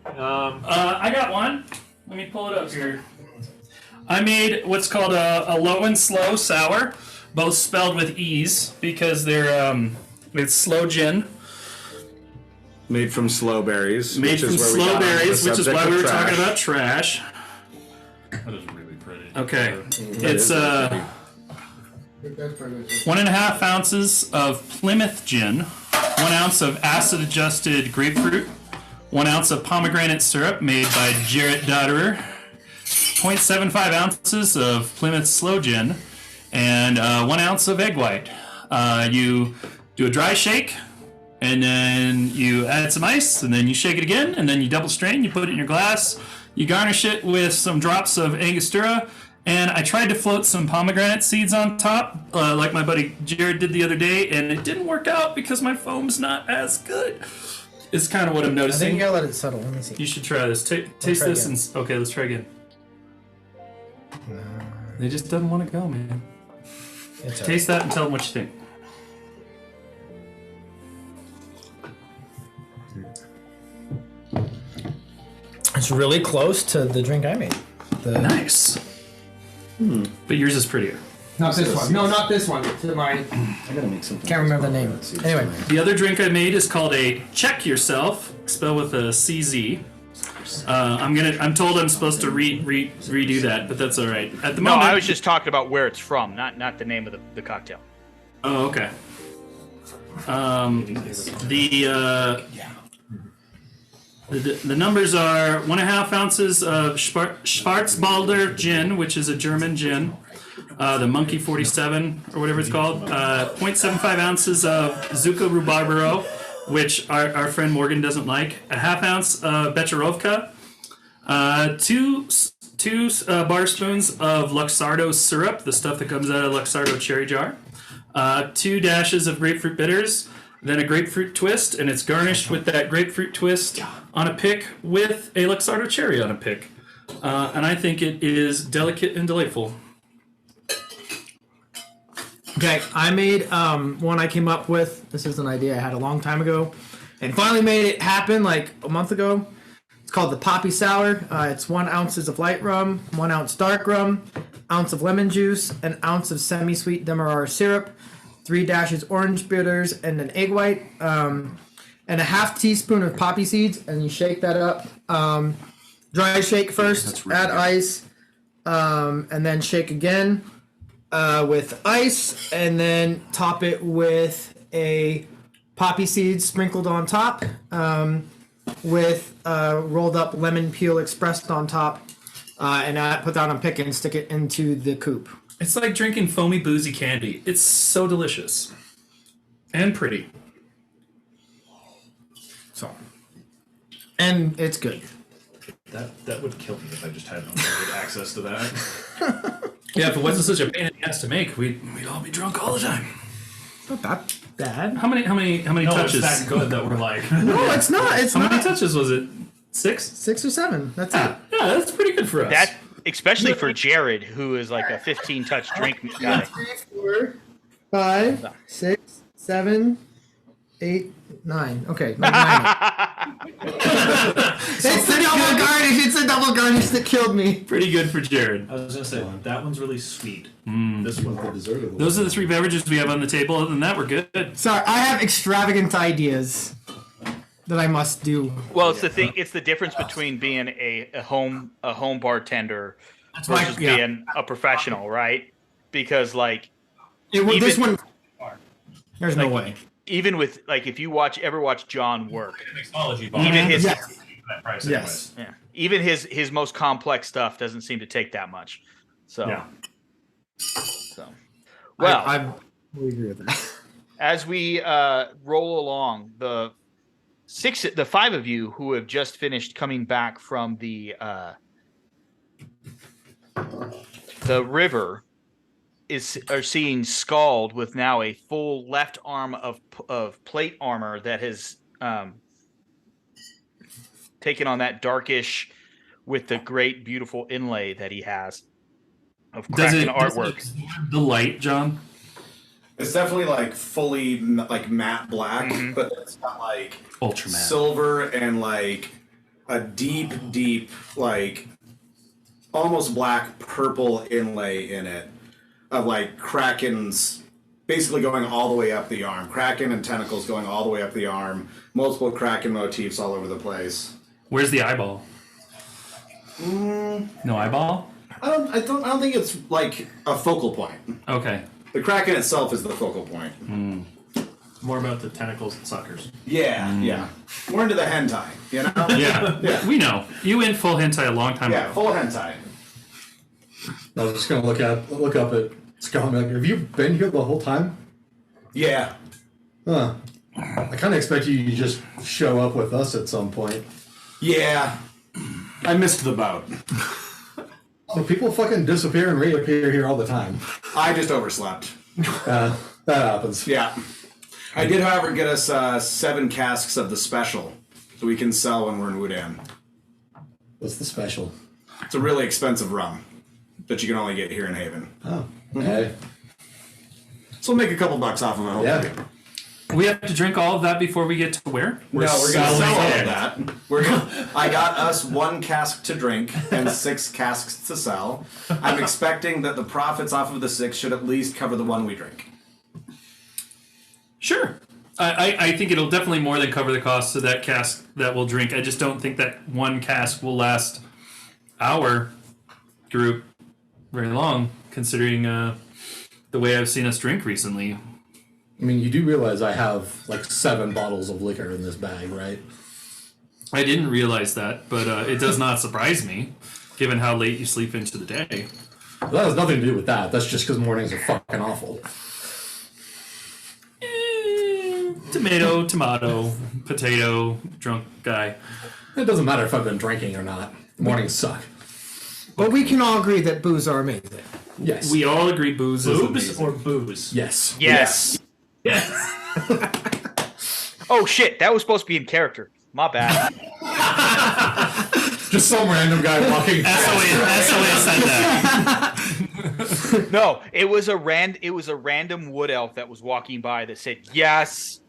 I got one. Let me pull it up here. I made what's called a low and slow sour, both spelled with E's because they're it's slow gin. Made from slow berries. Made from slow berries, which is why we were talking about trash. That is really pretty. Okay, it's 1.5 ounces of Plymouth gin, 1 ounce of acid-adjusted grapefruit, 1 ounce of pomegranate syrup made by Jarrett Dodderer, 0.75 ounces of Plymouth slow gin, and 1 ounce of egg white. You do a dry shake, and then you add some ice, and then you shake it again, and then you double strain, you put it in your glass, you garnish it with some drops of Angostura, and I tried to float some pomegranate seeds on top, like my buddy Jared did the other day, and it didn't work out because my foam's not as good. It's kind of what I'm I noticing. think you gotta let it settle. Let me see. You should try this. Taste try this again. and okay, let's try again. They just doesn't want to go, man. It's Taste that and tell them what you think. It's really close to the drink I made. Nice. But yours is prettier. Not this one. No, not this one. To my. I gotta make something. Can't remember the name. Anyway, The other drink I made is called a Check Yourself, spelled with a CZ. I'm told I'm supposed to redo that, but that's all right. At the No, moment, I was just talking about where it's from, not the name of the cocktail. Oh, okay. The numbers are 1.5 ounces of Schwarzwälder gin, which is a German gin. The Monkey 47 or whatever it's called. 0.75 ounces of Zucca Rhubarbo, which our friend Morgan doesn't like. A 1/2 ounce of Becherovka. Two bar spoons of Luxardo syrup, the stuff that comes out of Luxardo cherry jar. 2 dashes of grapefruit bitters, then a grapefruit twist, and it's garnished with that grapefruit twist on a pick with a Luxardo cherry on a pick. And I think it is delicate and delightful. okay, I made one I came up with. This is an idea I had a long time ago, and finally made it happen like a month ago. It's called the Poppy Sour. It's 1 ounce of light rum, 1 ounce dark rum, ounce of lemon juice, an ounce of semi-sweet demerara syrup, 3 dashes orange bitters, and an egg white, and a 1/2 teaspoon of poppy seeds, and you shake that up. Dry shake first, add ice, and then shake again with ice, and then top it with a poppy seeds sprinkled on top, with rolled up lemon peel expressed on top, and put that on a pick and stick it into the coupe. It's like drinking foamy, boozy candy. It's so delicious. And pretty. So, and it's good. That would kill me if I just had unlimited access to that. Yeah, if it wasn't such a pain in the ass to make, we'd all be drunk all the time. Not that bad. How many No, touches? it's that good that we're like. No, it's not. It's How not. many touches was it? 6? 6 or 7. That's it. Yeah, that's pretty good for us. That, especially for Jared, who is like a 15-touch drink guy. 3, 4, 5, 6, 7, 8, 9. Okay, 9. It's the double garnish. It's the double garnish that killed me. Pretty good for Jared. I was gonna say that one's really sweet. This one's the dessert of the Those are the 3 beverages we have on the table. Other than that, we're good. Sorry, I have extravagant ideas that I must do. Well, it's the thing. It's the difference between being a home bartender why- versus yeah. being a professional, right? Because like This Even- one. There's no way. even with like if you ever watch John work, mixology. even his Yes. That price Yes. yeah, even his most complex stuff doesn't seem to take that much. So Yeah. well, I agree with that. as we roll along, the 5 of you who have just finished coming back from the river are seeing Skjald with now a full left arm of plate armor that has taken on that darkish with the great beautiful inlay that he has of Kraken artwork. The light, John? It's definitely like fully like matte black, but it's got like Ultra matte. silver and like a deep like almost black purple inlay in it of like Krakens basically going all the way up the arm. Kraken and tentacles going all the way up the arm. Multiple Kraken motifs all over the place. Where's the eyeball? No eyeball? I don't think it's like a focal point. Okay. The Kraken itself is the focal point. More about the tentacles and suckers. Yeah. More into the hentai, you know? Yeah. We know. You went full hentai a long time Yeah, ago. full hentai. I was just gonna look up at Skjald and be like, have you been here the whole time? Yeah. Huh. I kind of expect you to just show up with us at some point. Yeah. I missed the boat. Well, people fucking disappear and reappear here all the time. I just overslept. That happens. Yeah. I did, however, get us 7 casks of the special, so we can sell when we're in Wudan. What's the special? It's a really expensive rum that you can only get here in Haven. Oh, okay. So we'll make a couple bucks off of it, hopefully. Yeah. We have to drink all of that before we get to where? No, we're going to sell all it. of that. I got us 1 cask to drink and 6 casks to sell. I'm expecting that the profits off of the 6 should at least cover the 1 we drink. Sure. I think it'll definitely more than cover the cost of that cask that we'll drink. I just don't think that 1 cask will last our group very long, considering the way I've seen us drink recently. I mean, you do realize I have like 7 bottles of liquor in this bag, right? I didn't realize that, but it does not surprise me, given how late you sleep into the day. But that has nothing to do with that. That's just because mornings are fucking awful. Tomato, potato, drunk guy. It doesn't matter if I've been drinking or not. Mornings suck. But we can all agree that booze are amazing. Yes. We all agree booze is Boobs amazing. or booze? Yes. Yes. Oh shit, that was supposed to be in character. My bad. Just some random guy walking. SOA said that. No, it was a random wood elf that was walking by that said yes.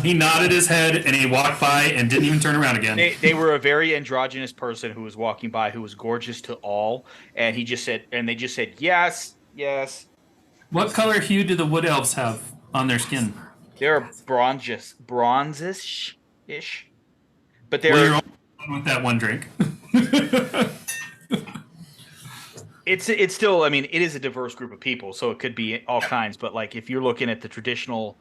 He nodded his head and he walked by and didn't even turn around again. They were a very androgynous person who was walking by who was gorgeous to all, and they just said yes. What color hue do the wood elves have on their skin? They're bronzish, but they're. Well, you're all with that one drink. It's still. I mean, it is a diverse group of people, so it could be all kinds. But like, if you're looking at the traditional,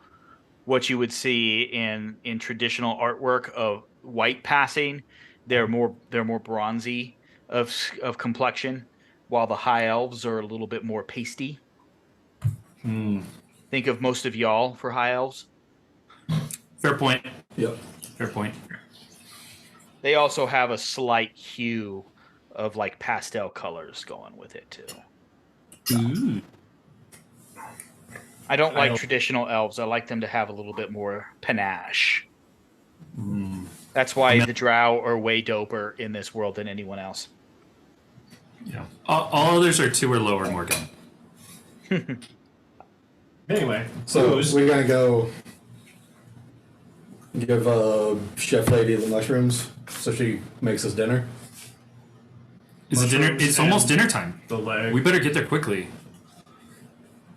what you would see in traditional artwork of white passing, they're more bronzy of complexion, while the high elves are a little bit more pasty. Think of most of y'all for high elves. Fair point. Yep. Fair point. They also have a slight hue of like pastel colors going with it too. Ooh. I don't like traditional elves. I like them to have a little bit more panache. That's why the drow are way doper in this world than anyone else. Yeah. All others are 2 or lower, Morgan. Anyway, So booze. we're gonna go give Chef Lady the mushrooms so she makes us dinner. Is it dinner? Mushrooms It's almost and dinner time. The leg. We better get there quickly.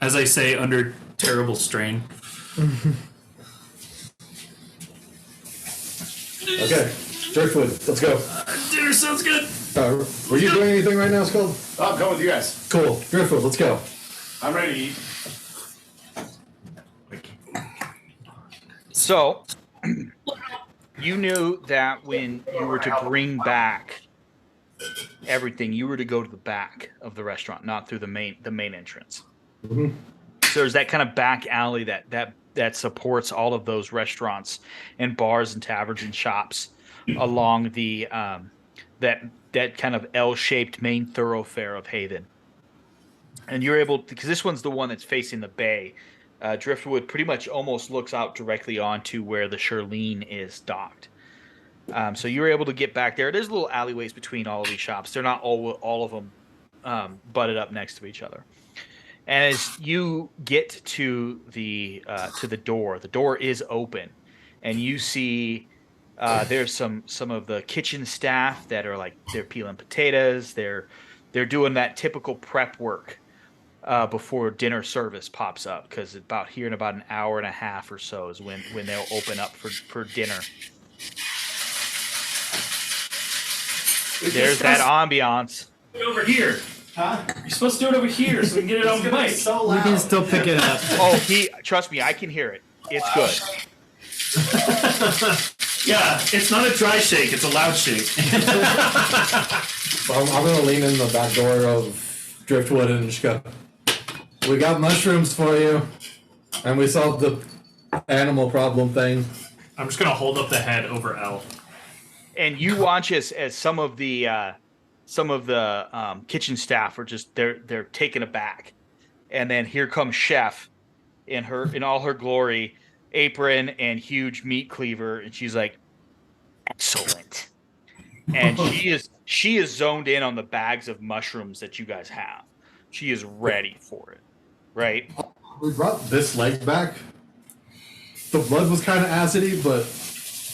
As I say, under terrible strain. Okay, Driftwood, let's go. Dinner sounds good. Were you doing anything right now, Skull? Oh, I'm coming with you guys. Cool. Driftwood, let's go. I'm ready to eat. So, you knew that when you were to bring back everything, you were to go to the back of the restaurant, not through the main entrance. So there's that kind of back alley that supports all of those restaurants and bars and taverns and shops along the that kind of L-shaped main thoroughfare of Haven. and you're able to, because this one's the one that's facing the bay. Driftwood pretty much almost looks out directly onto where the Shirlene is docked. So you were able to get back there. There's little alleyways between all of these shops. They're not all of them butted up next to each other. And as you get to the door is open, and you see there's some of the kitchen staff that are like they're peeling potatoes. They're doing that typical prep work before dinner service pops up, because about here in about an hour and a half or so is when they'll open up for dinner. There's that ambiance. Over here. Huh? You're supposed to do it over here so we can get it on the mic. So We loud. can still pick it up. Oh, trust me, I can hear it. It's good. Yeah, it's not a dry shake, it's a loud shake. I'm gonna lean in the back door of Driftwood and just go, we got mushrooms for you, and we solved the animal problem thing. I'm just gonna hold up the head over L. And you watch as some of the kitchen staff are just they're taken aback, and then here comes Chef in all her glory, apron and huge meat cleaver, and she's like, excellent. And she is zoned in on the bags of mushrooms that you guys have. She is ready for it, right? We brought this leg back. The blood was kind of acidy, but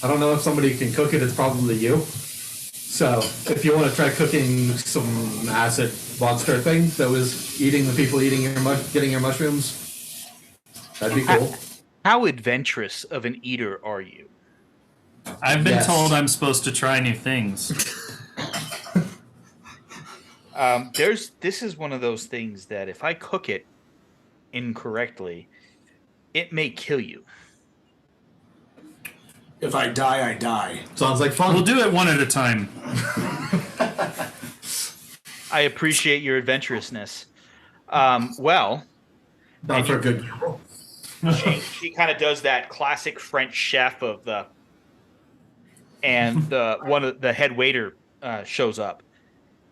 I don't know if somebody can cook it. It's probably you. So if you want to try cooking some acid monster thing that was eating the people eating getting your mushrooms, that'd be cool. How adventurous of an eater are you? I've been Yes. told I'm supposed to try new things. This is one of those things that if I cook it incorrectly, it may kill you. If I die, I die. Sounds like fun. We'll do it one at a time. I appreciate your adventurousness. Well, Down for a good. she kind of does that classic French chef of the, and one of the head waiter shows up,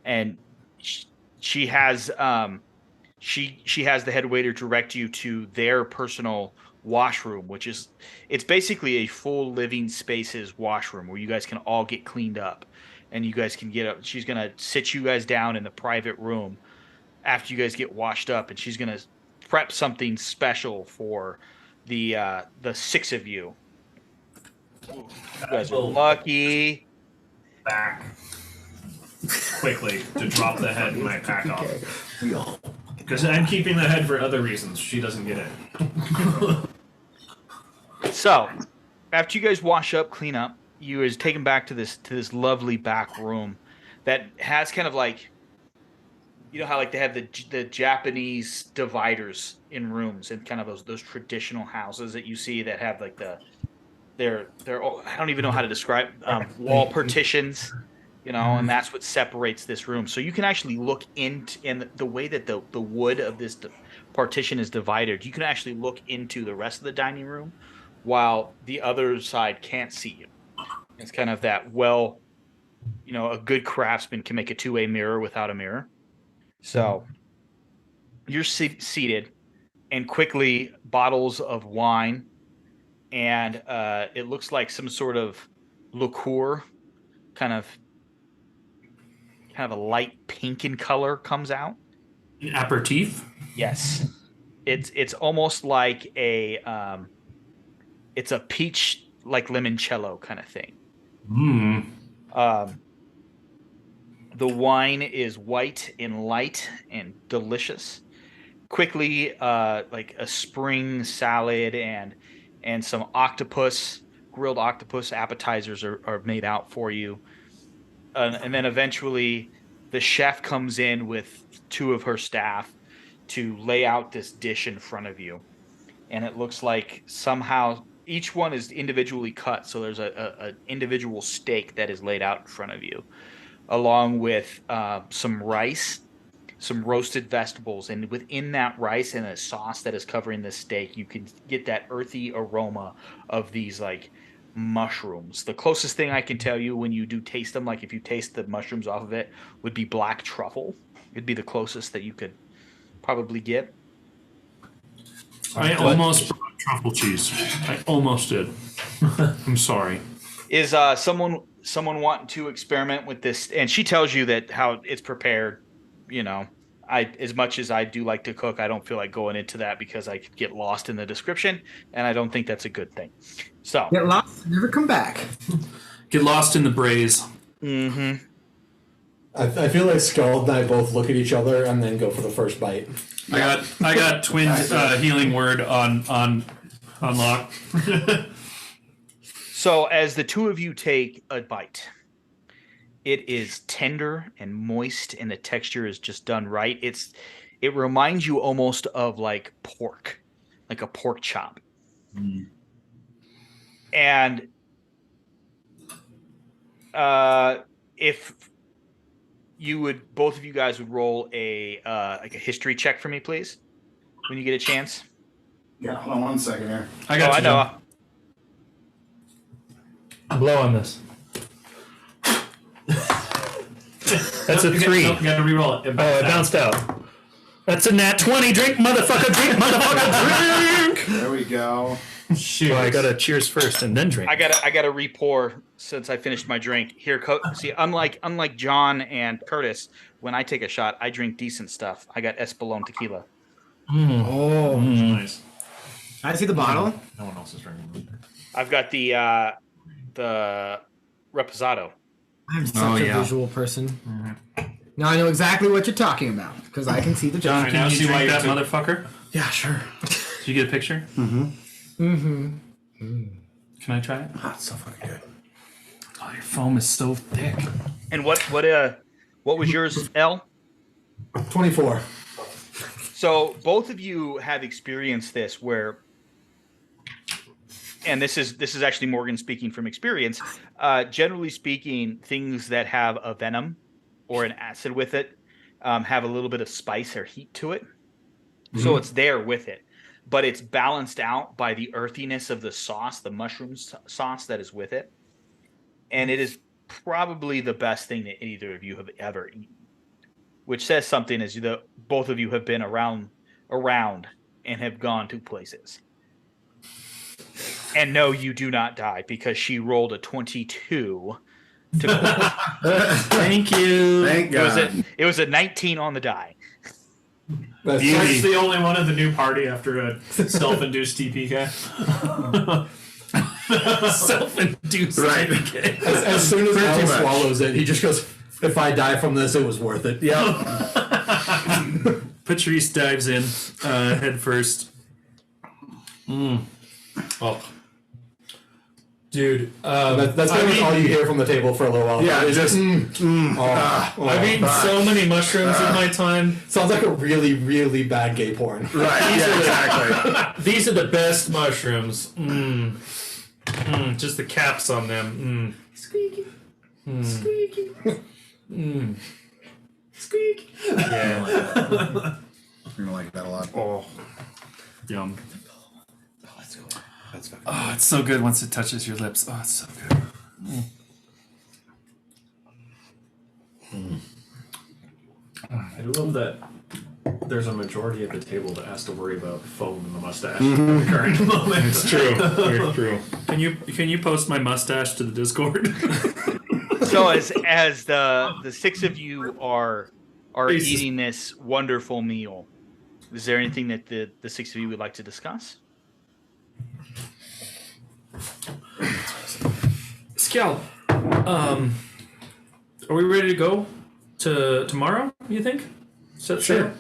and she has the head waiter direct you to their personal washroom, which is, it's basically a full living spaces washroom where you guys can all get cleaned up, and you guys can get up. She's gonna sit you guys down in the private room after you guys get washed up, and she's gonna prep something special for the six of you. You guys are lucky. Back quickly to drop the head in my pack off. Because I'm keeping the head for other reasons. She doesn't get it. So, after you guys wash up, clean up, you is taken back to this lovely back room that has kind of like, you know how like they have the Japanese dividers in rooms, and kind of those traditional houses that you see that have like they're I don't even know how to describe wall partitions, you know, and that's what separates this room. So you can actually look in the way that the wood of this partition is divided. You can actually look into the rest of the dining room, while the other side can't see you. It's kind of that, well, you know, a good craftsman can make a two-way mirror without a mirror. So you're seated, and quickly bottles of wine, and it looks like some sort of liqueur, kind of a light pink in color, comes out. An aperitif? Yes, it's almost like it's a peach, like limoncello kind of thing. The wine is white and light and delicious. Quickly, like a spring salad and some grilled octopus appetizers are made out for you. And then eventually the chef comes in with two of her staff to lay out this dish in front of you. And it looks like somehow each one is individually cut. So there's a individual steak that is laid out in front of you, along with some rice, some roasted vegetables. And within that rice and a sauce that is covering the steak, you can get that earthy aroma of these like mushrooms. The closest thing I can tell you when you do taste them, like if you taste the mushrooms off of it, would be black truffle. It'd be the closest that you could probably get. I almost brought truffle cheese. I almost did. I'm sorry. Is someone wanting to experiment with this? And she tells you that how it's prepared. You know, as much as I do like to cook, I don't feel like going into that because I could get lost in the description, and I don't think that's a good thing. So Get lost, never come back. Get lost in the braise. Mm-hmm. I feel like Skjald and I both look at each other and then go for the first bite. I got twin healing word on lock. So as the two of you take a bite, it is tender and moist, and the texture is just done right. It reminds you almost of like pork, like a pork chop. And if you would, both of you guys would roll a like a history check for me, please, when you get a chance. Yeah, hold on 1 second here. I got you. I know. Blow on this. That's a 3. You gotta re-roll it. Oh, it bounced out. That's a nat 20. Drink, motherfucker. Drink, motherfucker. Drink. There we go. Shoot. Well, I gotta cheers first and then drink. I gotta re-pour since I finished my drink. Here, see, unlike John and Curtis, when I take a shot, I drink decent stuff. I got Espolón tequila. Oh, Nice. I see the bottle. No one else is drinking. I've got the Reposado. I'm such a visual person. Now I know exactly what you're talking about because I can see the John, jar. can you see why drink you that motherfucker? Yeah, sure. Did you get a picture? Can I try it? That's so fucking good. Oh, your foam is so thick. And what was yours, L? 24. So both of you have experienced this where, and this is actually Morgan speaking from experience. Generally speaking, things that have a venom or an acid with it have a little bit of spice or heat to it. So it's there with it, but it's balanced out by the earthiness of the sauce, the mushroom sauce that is with it. And it is probably the best thing that either of you have ever eaten, which says something as both of you have been around and have gone to places. And no, you do not die because she rolled a 22. Thank you. Thank God. It was a 19 on the die. That's That's the only one of the new party after a self-induced TPK. Self-induced. Right. as soon as Pretty Al much. swallows it, he just goes, "If I die from this, it was worth it." Yep. Patrice dives in head first. Oh, Dude, That's pretty much all you hear from the table for a little while. Yeah, it's just I've eaten so many mushrooms in my time. Sounds like a really, really bad gay porn. right. Yeah, exactly. These are the best mushrooms. Just the caps on them. Squeaky. Squeaky. Squeak. Yeah. You're gonna like that a lot. Oh, yum. Let's go. That's fucking Oh, it's so good once it touches your lips. Oh, it's so good. I do love that there's a majority at the table that has to worry about foam in the mustache at the current moment. It's true. Very true. Can you post my mustache to the Discord? So as the six of you are eating this wonderful meal, is there anything that the six of you would like to discuss? Skjald, are we ready to go to tomorrow? You think? Sure.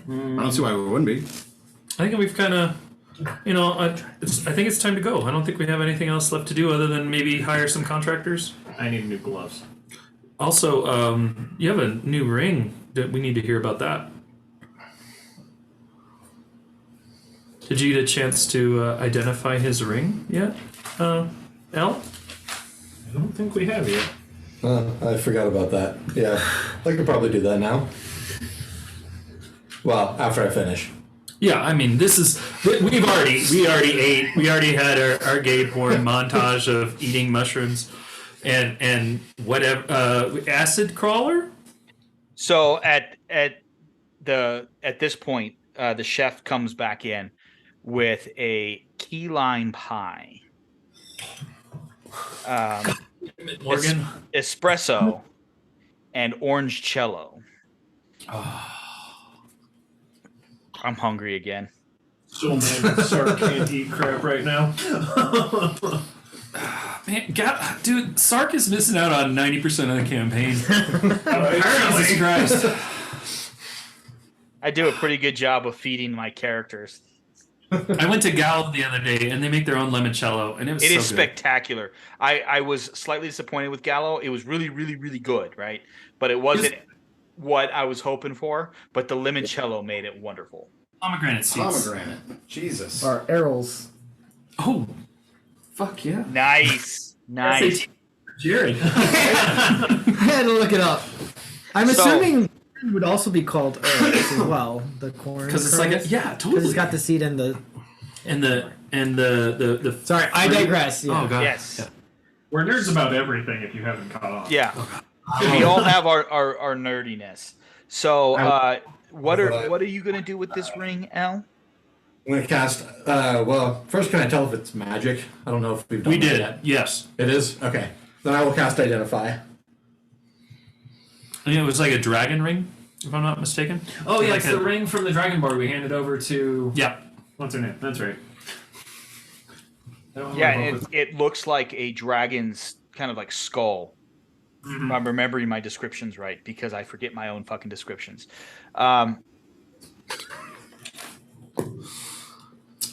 I don't see why we wouldn't be. I think we've kind of, I think it's time to go. I don't think we have anything else left to do other than maybe hire some contractors. I need new gloves. Also, you have a new ring. That we need to hear about that. Did you get a chance to identify his ring yet, Al? I don't think we have yet. I forgot about that. Yeah, I could probably do that now. Well, after I finish. Yeah, I mean, we already ate. We already had our gay porn montage of eating mushrooms, and whatever acid crawler. So at at this point, the chef comes back in with a key lime pie, Morgan. espresso, and orange cello. I'm hungry again. So mad Sark can't eat crap right now. Man, dude, Sark is missing out on 90% of the campaign. Jesus Christ. I do a pretty good job of feeding my characters. I went to Gallo the other day, and they make their own limoncello, and it was It so is good. spectacular. I was slightly disappointed with Gallo. It was really, really, really good, right? But it wasn't what I was hoping for. But the limoncello made it wonderful. Pomegranate seeds. Pomegranate. Jesus. Or arrows. Oh, fuck yeah. Nice. SAT for Jared. I had to look it up. I'm So- assuming it would also be called arrows as well. The corn. Because it's like, yeah, Because totally. it's got the seed in the. and the Sorry, I digress. Yeah. Oh god. Yes. We're nerds about everything if you haven't caught on. Yeah. We all have our nerdiness. So, what are you gonna do with this ring, Al? I'm gonna cast. Well, first, can I tell if it's magic? I don't know if we've done We that did. yet. Yes. It is? Okay. Then I will cast Identify. I think it was like a dragon ring, if I'm not mistaken. Oh yeah, Like it's a- the ring from the Dragon Board we handed over to. Yeah. What's her name? That's right. Yeah, and it looks like a dragon's kind of like skull. I'm remembering my descriptions right because I forget my own fucking descriptions.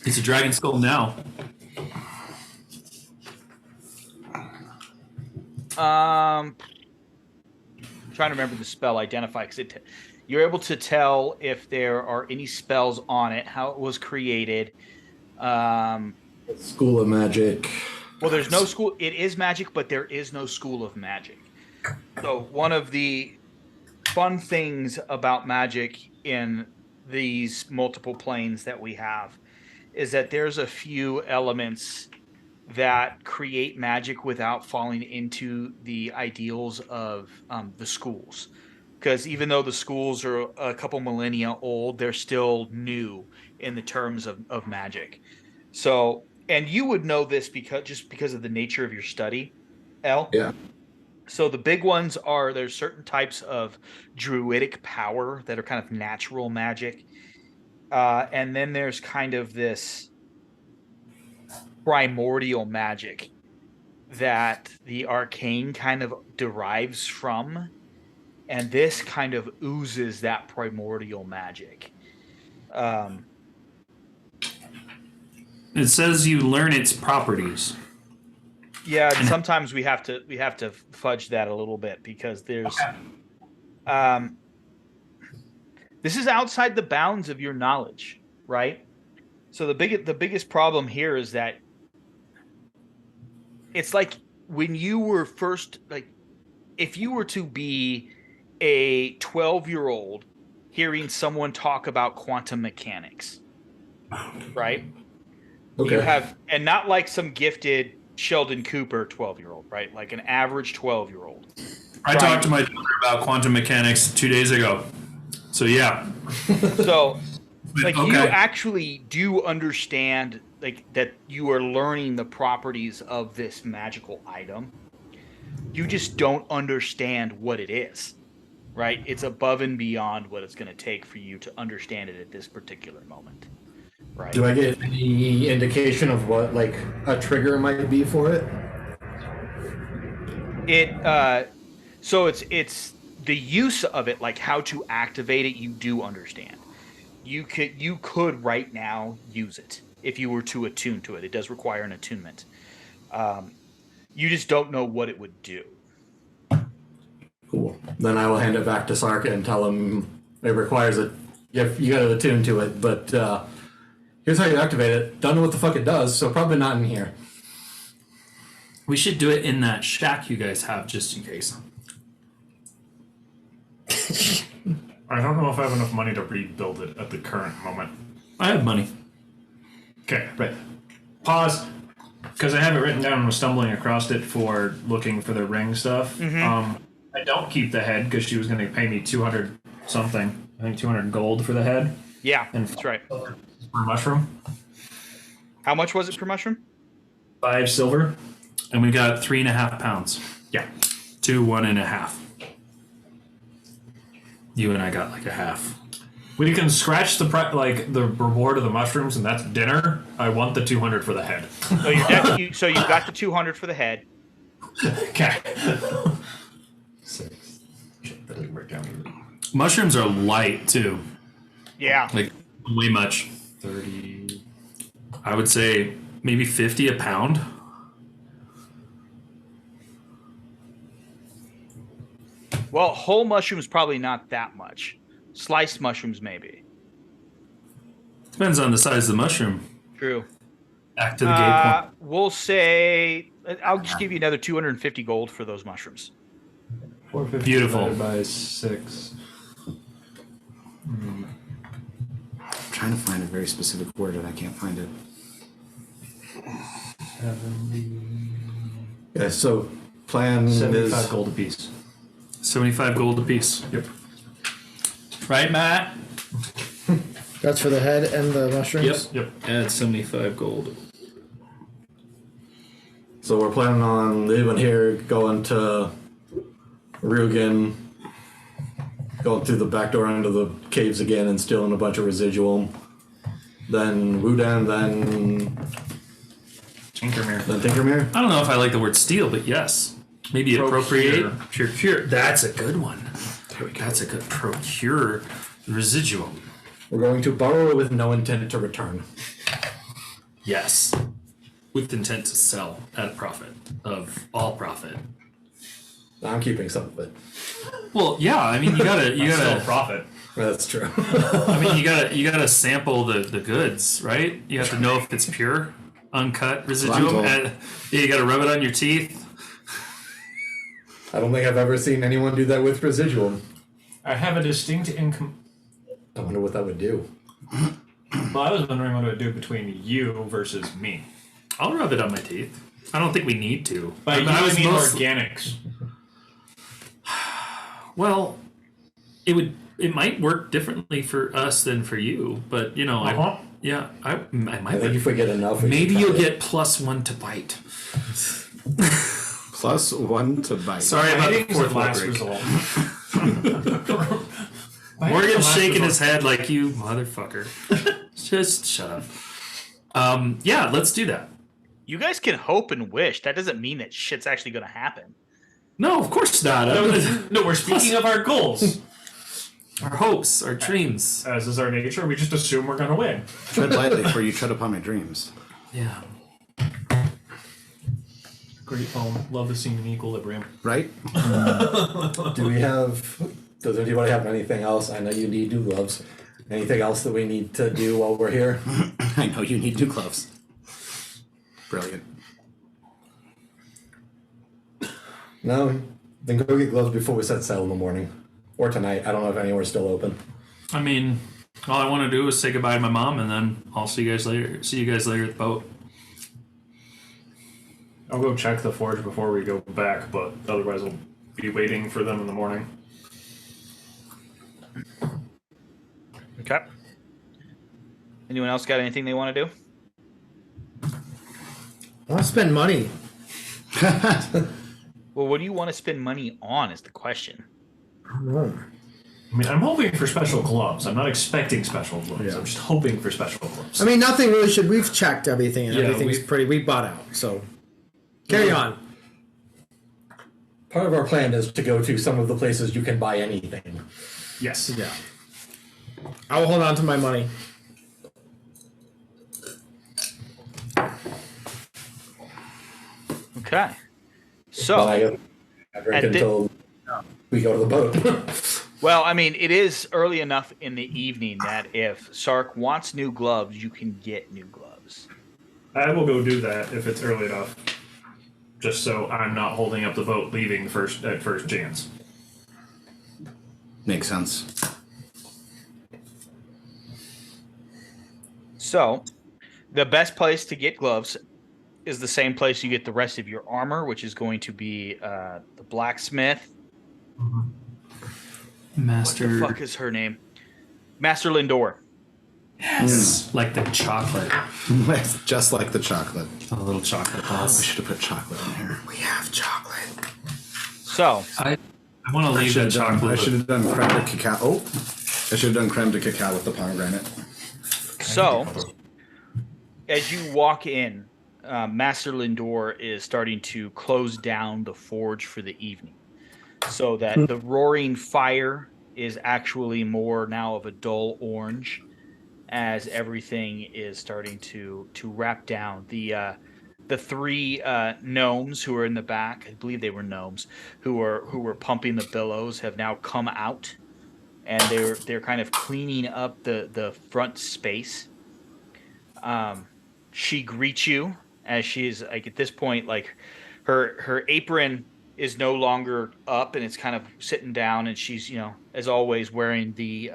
It's a dragon skull now. Trying to remember the spell identify because you're able to tell if there are any spells on it, how it was created. School of Magic. Well, there's no school. It is magic, but there is no school of magic. So one of the fun things about magic in these multiple planes that we have is that there's a few elements that create magic without falling into the ideals of the schools. Because even though the schools are a couple millennia old, they're still new in the terms of magic. So, and you would know this because of the nature of your study, Elle. Yeah. So the big ones are there's certain types of druidic power that are kind of natural magic. And then there's kind of this primordial magic that the arcane kind of derives from. And this kind of oozes that primordial magic. It says you learn its properties. Yeah, and sometimes we have to fudge that a little bit because there's this is outside the bounds of your knowledge, right? So the biggest problem here is that it's like when you were first like if you were to be a 12-year-old hearing someone talk about quantum mechanics, right? Okay. You have, and not like some gifted Sheldon Cooper 12-year-old, right? Like an average 12-year-old. I talked to my daughter about quantum mechanics 2 days ago. So yeah. So, like you Okay. actually do understand like that you are learning the properties of this magical item. You just don't understand what it is, right? It's above and beyond what it's going to take for you to understand it at this particular moment, right? Do I get any indication of what, like, a trigger might be for it? So it's the use of it, like how to activate it. You do understand. You could right now use it if you were to attune to it. It does require an attunement. You just don't know what it would do. Cool. Then I will hand it back to Sarka and tell him it requires it. You got to attune to it, but here's how you activate it. Don't know what the fuck it does, so probably not in here. We should do it in that shack you guys have just in case. I don't know if I have enough money to rebuild it at the current moment. I have money. Okay, right. Pause. Because I have it written down and was stumbling across it for looking for the ring stuff. I don't keep the head because she was going to pay me 200 something. I think 200 gold for the head. Yeah, And that's right. per mushroom. How much was it per mushroom? 5 silver. And we got 3.5 pounds Yeah. to 1.5. You and I got like a half. We can scratch the the reward of the mushrooms, and that's dinner. I want the 200 for the head. So you got the 200 for the head. Okay. 6. Shit, that didn't work down either. Mushrooms are light too. Yeah. Like way much. 30. I would say maybe 50 a pound. Well, whole mushrooms probably not that much. Sliced mushrooms maybe. Depends on the size of the mushroom. True. Back to the gate point. We'll say I'll just give you another 250 gold for those mushrooms. 450 Beautiful. divided by 6. I'm trying to find a very specific word and I can't find it. 70. Yeah, so plan 75 is gold apiece. 75 gold apiece. Yep. Right, Matt? That's for the head and the mushrooms. Yep. Add 75 gold. so we're planning on leaving here, going to Rugen, going through the back door into the caves again and stealing a bunch of residuum. Then Wudan, then Tinkermere. Tinkermere. I don't know if I like the word steal, but yes. Maybe appropriate. Procure. That's a good one. That's a good procure residuum. We're going to borrow with no intent to return. Yes. With intent to sell at a profit of all profit. I'm keeping some of it. Well, yeah, I mean you Still gotta profit. That's true. I mean you gotta sample the goods, right? You have to know if it's pure, uncut residuum, told. and you gotta rub it on your teeth. I don't think I've ever seen anyone do that with residuum. I have a distinct income. I wonder what that would do. Well, I was wondering what it would do between you versus me. I'll rub it on my teeth. I don't think we need to. By you, I I was mean mostly- organics. Well, it might work differently for us than for you, but you know, Uh-huh. I might. I think if we get enough, we Maybe should you'll try it. get +1 to bite. +1 to bite. Sorry about the Biting is the fourth last result. result. Morgan's shaking his head like you motherfucker. Just shut up. Yeah, let's do that. You guys can hope and wish. That doesn't mean that shit's actually going to happen. No, of course not. No, we're speaking of our goals. Our hopes, our dreams. As is our nature, we just assume we're going to win. Tread lightly, for you tread upon my dreams. Yeah. Great poem. Love the scene in Equilibrium. Right? Does anybody have anything else? I know you need new gloves. Anything else that we need to do while we're here? I know you need new gloves. Brilliant. No? Then go get gloves before we set sail in the morning. Or tonight. I don't know if anywhere's still open. I mean, all I want to do is say goodbye to my mom, and then I'll see you guys later. See you guys later at the boat. I'll go check the forge before we go back, but otherwise I'll be waiting for them in the morning. Okay. Anyone else got anything they want to do? I want to spend money. Well, what do you want to spend money on is the question. I don't know. I mean, I'm hoping for special gloves. I'm not expecting special gloves. Yeah. I'm just hoping for special gloves. I mean, nothing really should. We've checked everything, and Yeah, everything's pretty. We bought out, so carry on. Part of our plan is to go to some of the places you can buy anything. Yes. Yeah. I will hold on to my money. Okay. But So, I drink At the- until we go to the boat. well, I mean, it is early enough in the evening that if Sark wants new gloves, you can get new gloves. I will go do that if it's early enough. Just so I'm not holding up the boat leaving at first chance. Makes sense. So, the best place to get gloves is the same place you get the rest of your armor, which is going to be the blacksmith. Master. What the fuck is her name? Master Lindor. Yes, like the chocolate. Just like the chocolate. A little chocolate We balls. should have put chocolate in here. We have chocolate. So, I want to leave that I chocolate. should have done creme de cacao. Oh, I should have done creme de cacao with the pomegranate. So, as you walk in, Master Lindor is starting to close down the forge for the evening, so that the roaring fire is actually more now of a dull orange, as everything is starting to wrap down. The three gnomes who are in the back, I believe they were gnomes, who were pumping the billows, have now come out, and they're kind of cleaning up the front space. She greets you as she's like, at this point, like her apron is no longer up and it's kind of sitting down, and she's, as always, wearing the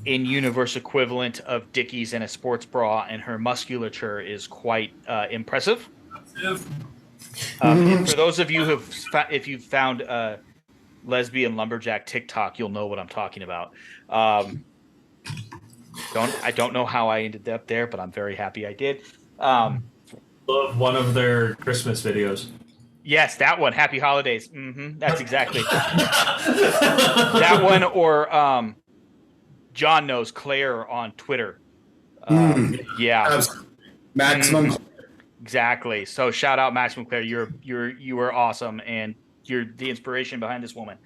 in-universe equivalent of Dickies and a sports bra, and her musculature is quite impressive. And for those of you if you've found lesbian lumberjack TikTok, you'll know what I'm talking about. I don't know how I ended up there, but I'm very happy I did. Love one of their Christmas videos. Yes, that one. Happy holidays. That's exactly that one. Or John knows Claire on Twitter. Yeah, Maximum. exactly. So shout out Maximum Claire. You are awesome, and you're the inspiration behind this woman.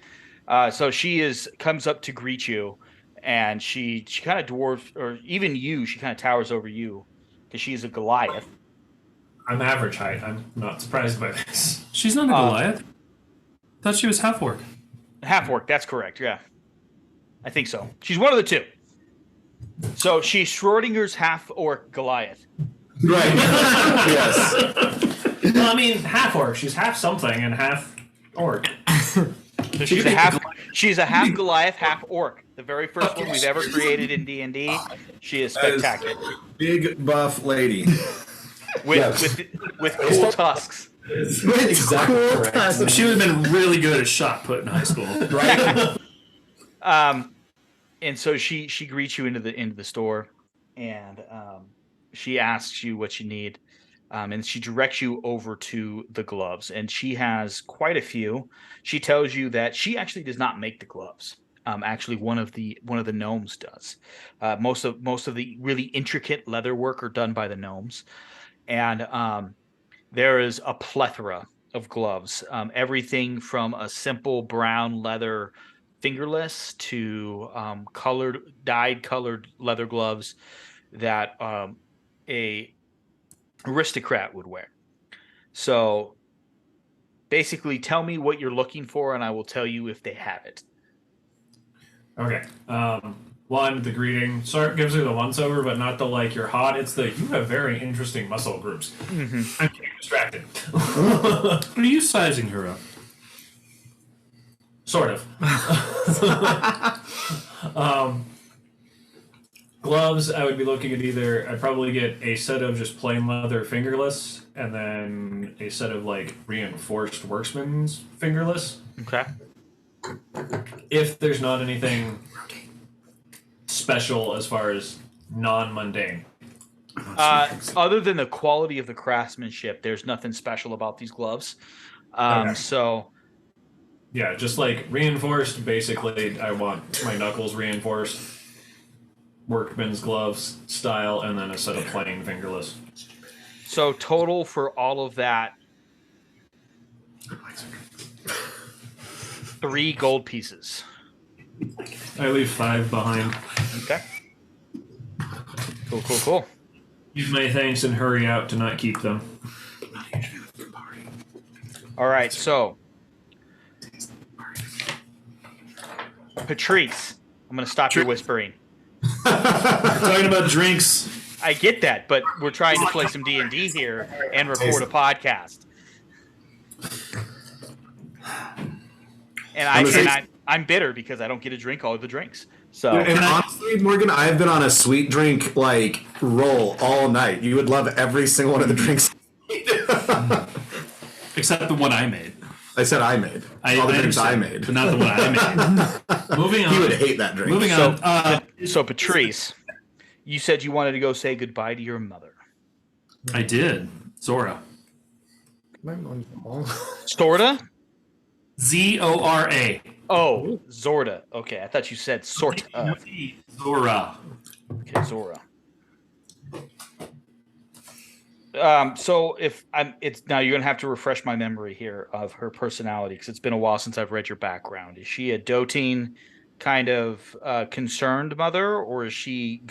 So she comes up to greet you, and she kind of dwarfs, or even you. She kind of towers over you because she's a Goliath. I'm average height. I'm not surprised by this. She's not a Goliath. Thought she was half orc. Half orc. That's correct. Yeah, I think so. She's one of the two. So she's Schrodinger's half orc Goliath. Right. Yes. Well, I mean, half orc. She's half something and half orc. So she's a half Goliath, half orc. The very first one we've ever created in D&D. She is spectacular. Big buff lady. With cool tusks. Exactly correct. She would have been really good at shot put in high school. Right. And so she greets you into the store, and she asks you what you need, and she directs you over to the gloves, and she has quite a few. She tells you that she actually does not make the gloves. Actually, one of the gnomes does. Most of the really intricate leather work are done by the gnomes, and there is a plethora of gloves. Everything from a simple brown leather fingerless to dyed colored leather gloves that a aristocrat would wear. So basically, tell me what you're looking for, and I will tell you if they have it. Okay. One, the greeting. Sark gives her the once over, but not the like you're hot. It's the you have very interesting muscle groups. I'm getting distracted. Are you sizing her up? Sort of. Gloves, I would be looking at I'd probably get a set of just plain leather fingerless, and then a set of like reinforced worksman's fingerless. Okay. If there's not anything special as far as non-mundane. Other than the quality of the craftsmanship, there's nothing special about these gloves. Okay. So Yeah, just like reinforced, basically, I want my knuckles reinforced, workman's gloves style, and then a set of plain fingerless. So total for all of that, 3 gold pieces. I leave 5 behind. Okay. Cool. Use my thanks and hurry out to not keep them. All right, so Patrice, I'm going to stop your whispering. Talking about drinks. I get that, but we're trying to play some D&D here and record a podcast. And I'm bitter because I don't get to drink all of the drinks. So And honestly, Morgan, I've been on a sweet drink roll all night. You would love every single one of the drinks. Except the one I made. I said I made. All the drinks I made. But not the one I made. Moving on. He would hate that drink. Moving So, on. So, Patrice, you said you wanted to go say goodbye to your mother. I did. Zora. Sorta? Zora. Oh, Zorda. Okay, I thought you said sort of. Zora. Okay, Zora. So if it's now you're gonna have to refresh my memory here of her personality because it's been a while since I've read your background. Is she a doting, kind of concerned mother, or is she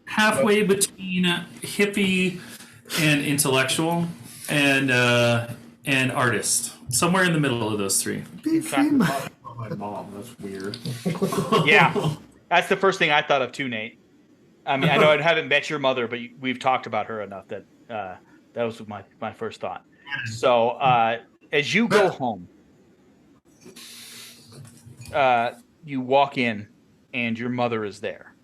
Halfway between hippie and intellectual and artist. Somewhere in the middle of those three. My mom. That's weird. Yeah, that's the first thing I thought of too, Nate. I mean, I know I haven't met your mother, but we've talked about her enough that that was my first thought. So as you go home, you walk in, and your mother is there.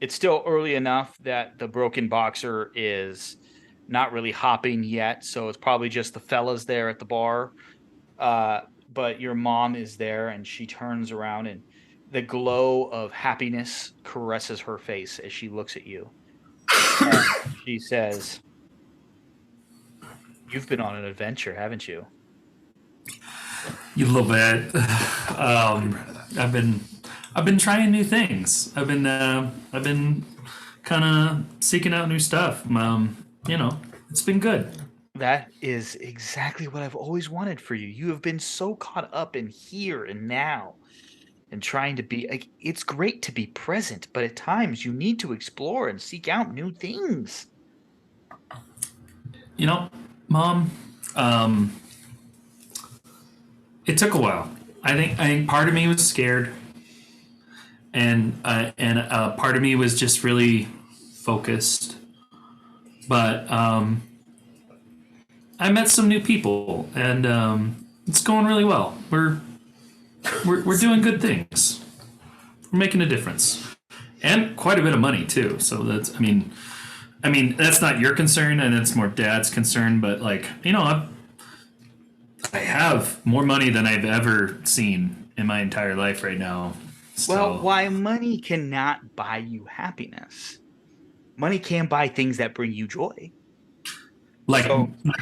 It's still early enough that the broken boxer is not really hopping yet, so it's probably just the fellas there at the bar. But your mom is there, and she turns around, and the glow of happiness caresses her face as she looks at you. And she says, "You've been on an adventure, haven't you?" You little bit. I've been trying new things. I've been kind of seeking out new stuff. It's been good. That is exactly what I've always wanted for you. You have been so caught up in here and now and trying to be like, it's great to be present, but at times you need to explore and seek out new things. Mom, it took a while. I think part of me was scared, and part of me was just really focused. But I met some new people, and it's going really well. We're doing good things. We're making a difference, and quite a bit of money too. So that's I mean that's not your concern, and it's more Dad's concern. But I have more money than I've ever seen in my entire life right now. So. Well, why money cannot buy you happiness. Money can buy things that bring you joy. Like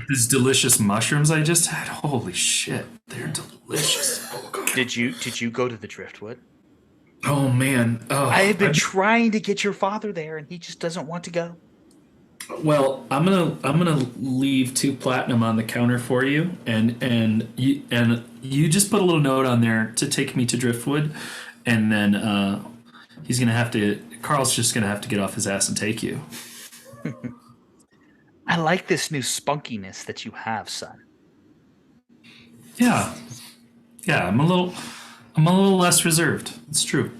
these delicious mushrooms I just had. Holy shit, they're delicious. Oh, God. Did you go to the Driftwood? Oh man, I have been trying to get your father there, and he just doesn't want to go. Well, I'm gonna leave 2 platinum on the counter for you, and you just put a little note on there to take me to Driftwood, and then Carl's just gonna have to get off his ass and take you. I like this new spunkiness that you have, son. Yeah, I'm a little less reserved. It's true.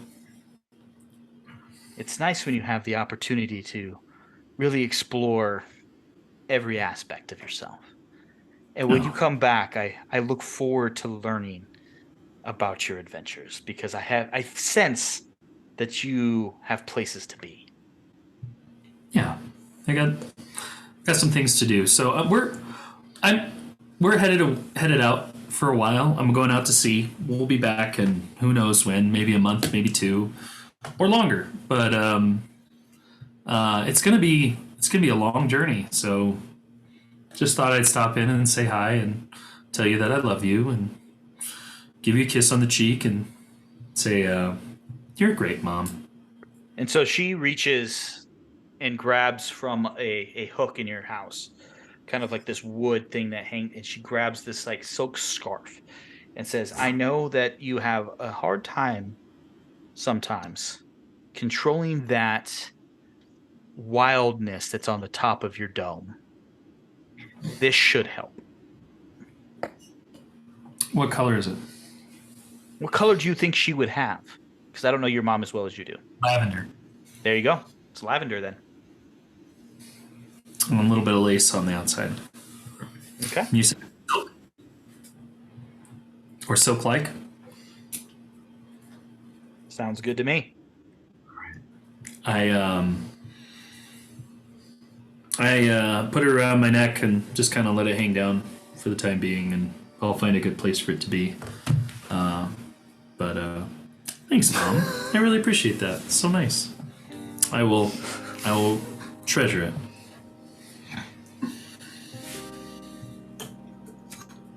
It's nice when you have the opportunity to really explore every aspect of yourself. And when you come back, I look forward to learning about your adventures because I sense that you have places to be. Yeah, I got some things to do. So we're headed out for a while. I'm going out to sea. We'll be back, and who knows when? Maybe a month, maybe 2, or longer. But it's gonna be a long journey. So just thought I'd stop in and say hi and tell you that I love you and give you a kiss on the cheek and say you're a great mom. And so she reaches and grabs from a hook in your house, kind of like this wood thing that hangs, and she grabs this like silk scarf and says, "I know that you have a hard time sometimes controlling that wildness that's on the top of your dome. This should help." What color is it? What color do you think she would have? Because I don't know your mom as well as you do. Lavender. There you go. It's lavender then. And a little bit of lace on the outside. Okay. You said silk? Or silk-like? Sounds good to me. I put it around my neck and just kind of let it hang down for the time being, and I'll find a good place for it to be. But Thanks, Mom. I really appreciate that. It's so nice. I will treasure it.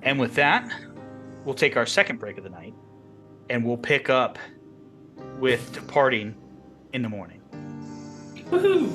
And with that, we'll take our second break of the night, and we'll pick up with departing in the morning. Woohoo!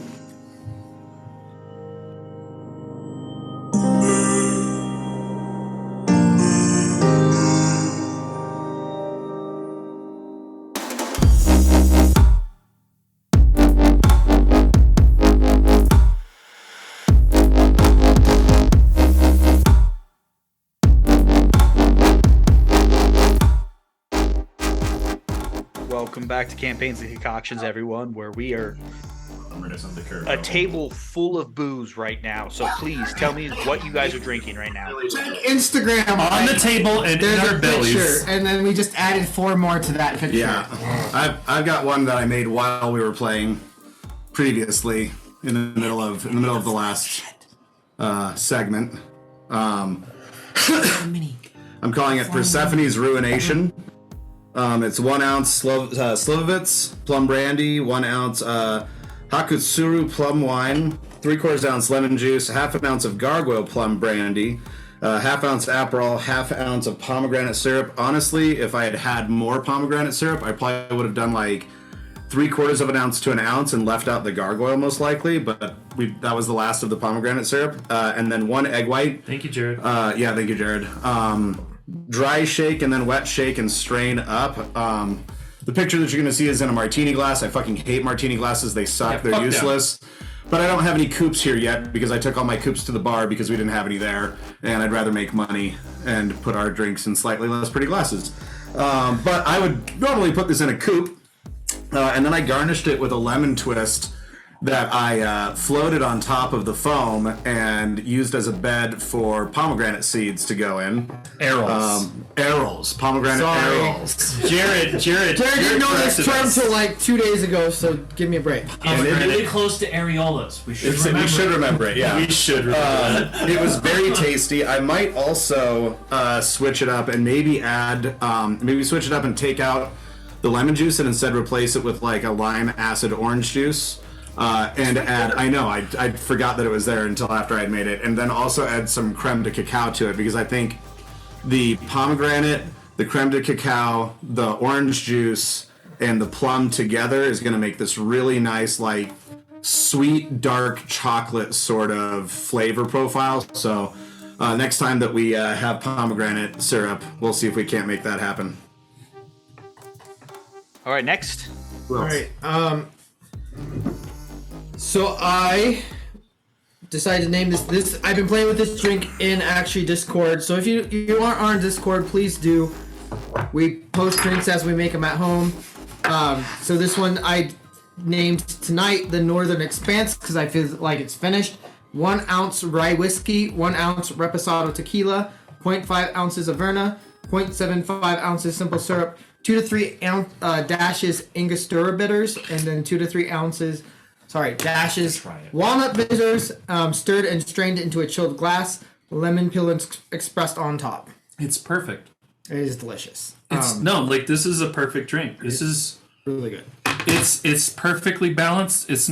Welcome back to Campaigns and Concoctions, everyone, where we are a table full of booze right now. So please tell me what you guys are drinking right now. Instagram On the table and in there's our a bellies. picture, and then we just added 4 more to that picture. Yeah, I've got one that I made while we were playing previously in the middle of the last segment. I'm calling it Persephone's Ruination. It's 1 ounce Slivovitz plum brandy, 1 ounce Hakutsuru plum wine, 3/4 ounce lemon juice, half an ounce of gargoyle plum brandy, half ounce Aperol, half ounce of pomegranate syrup. Honestly, if I had had more pomegranate syrup, I probably would have done like 3/4 of an ounce to an ounce and left out the gargoyle most likely. But that was the last of the pomegranate syrup, and then 1 egg white. Thank you, Jared. Yeah, thank you, Jared. Dry shake and then wet shake and strain up. The picture that you're going to see is in a martini glass. I fucking hate martini glasses. They suck. Yeah, They're fuck useless. But I don't have any coupes here yet because I took all my coupes to the bar because we didn't have any there. And I'd rather make money and put our drinks in slightly less pretty glasses. But I would normally put this in a coupe. And then I garnished it with a lemon twist that I floated on top of the foam and used as a bed for pomegranate seeds to go in. Arrows. Pomegranate arrows. Jared didn't know this corrected term us. till like 2 days ago, so give me a break. Really close to areolas. We should remember. We should remember it, yeah. We should remember that. It was very tasty. I might also switch it up and maybe add, switch it up and take out the lemon juice and instead replace it with like a lime acid orange juice. And add, I forgot that it was there until after I'd made it. And then also add some creme de cacao to it because I think the pomegranate, the creme de cacao, the orange juice, and the plum together is going to make this really nice, like, sweet, dark chocolate sort of flavor profile. So next time that we have pomegranate syrup, we'll see if we can't make that happen. All right, next. All right. So I decided to name this. I've been playing with this drink in actually Discord. So if you aren't on Discord, please do. We post drinks as we make them at home. So this one I named tonight the Northern Expanse because I feel like it's finished. 1 ounce rye whiskey, 1 ounce reposado tequila, 0.5 ounces of Verna, 0.75 ounces simple syrup, 2 to 3 dashes Angostura bitters, and then 2 to 3 dashes walnut bitters, stirred and strained into a chilled glass, lemon peel expressed on top. It's perfect. It is delicious. This is a perfect drink. This is really good. It's perfectly balanced. It's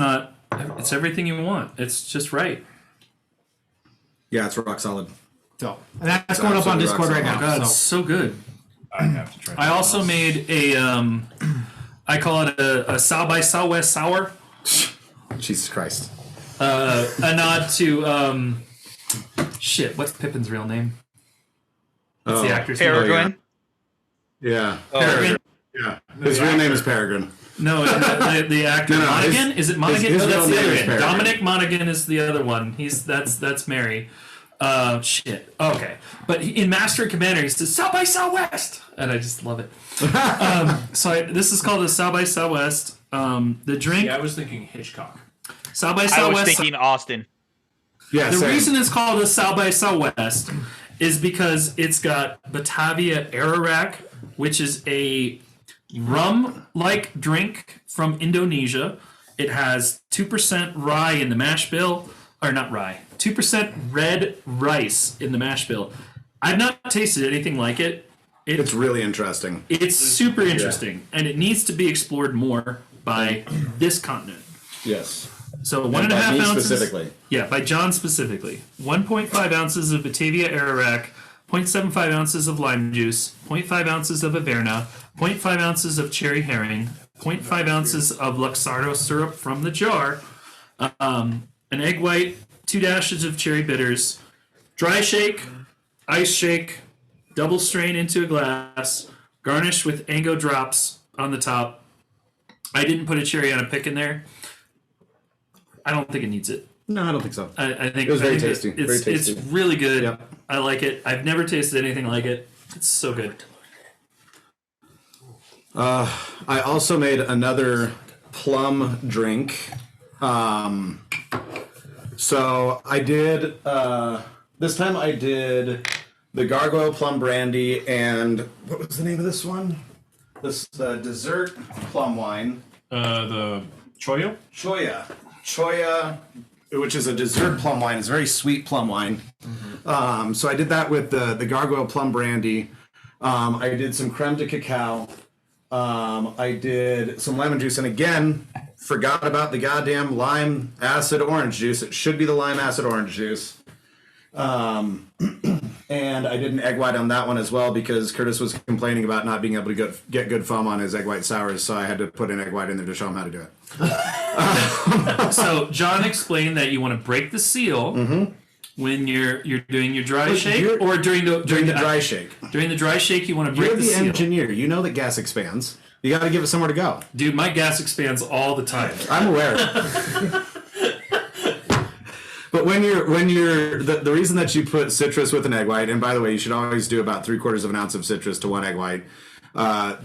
everything you want. It's just right. Yeah, it's rock solid. So, and that's going up on Discord right now. God, it's so good. I have to try. I also made a I call it a South by Southwest sour. Jesus Christ. A nod to what's Pippin's real name? What's the actor's name? Peregrine. Yeah. Peregrine? Yeah. His real name is Peregrine. No, the actor Monaghan? Is it Monaghan? his No, that's real the name other is one. Peregrine. Dominic Monaghan is the other one. That's Mary. Okay. But in Master and Commander, he says South by Southwest, and I just love it. This is called the South by Southwest. The drink. Yeah, I was thinking Hitchcock. South by I Southwest. was thinking Austin. Yeah, The same. reason it's called a South by Southwest is because it's got Batavia Ararak, which is a rum-like drink from Indonesia. It has 2% rye in the mash bill, or not rye, 2% red rice in the mash bill. I've not tasted anything like it. It's really interesting. It's super interesting, and it needs to be explored more by this continent. Yes. So And 1.5 by me ounces. specifically. Yeah, by John specifically. 1.5 ounces of Batavia Ararat, 0.75 ounces of lime juice, 0.5 ounces of Averna, 0.5 ounces of cherry herring, 0.5 ounces of Luxardo syrup from the jar, an egg white, 2 dashes of cherry bitters, dry shake, ice shake, double strain into a glass, garnish with Ango drops on the top. I didn't put a cherry on a pick in there. I don't think it needs it. No, I don't think so. I think It was very I think tasty. It's, Very tasty. it's really good. Yep. I like it. I've never tasted anything like it. It's so good. I also made another plum drink. So I did, this time I did the gargoyle plum brandy and what was the name of this one? This dessert plum wine. The Choyo? Choya, which is a dessert plum wine. It's a very sweet plum wine. So I did that with the gargoyle plum brandy. I did some creme de cacao. I did some lemon juice, and again, forgot about the goddamn lime acid orange juice. It should be the lime acid orange juice. And I did an egg white on that one as well because Curtis was complaining about not being able to get good foam on his egg white sours, so I had to put an egg white in there to show him how to do it. So John explained that you want to break the seal when you're doing your dry Look, shake, or during the dry shake. During the dry shake, you want to break You're the the seal. engineer. You know that gas expands. You got to give it somewhere to go. Dude, my gas expands all the time. I'm aware. But when you're the reason that you put citrus with an egg white, and by the way, you should always do about 3/4 of an ounce of citrus to one egg white.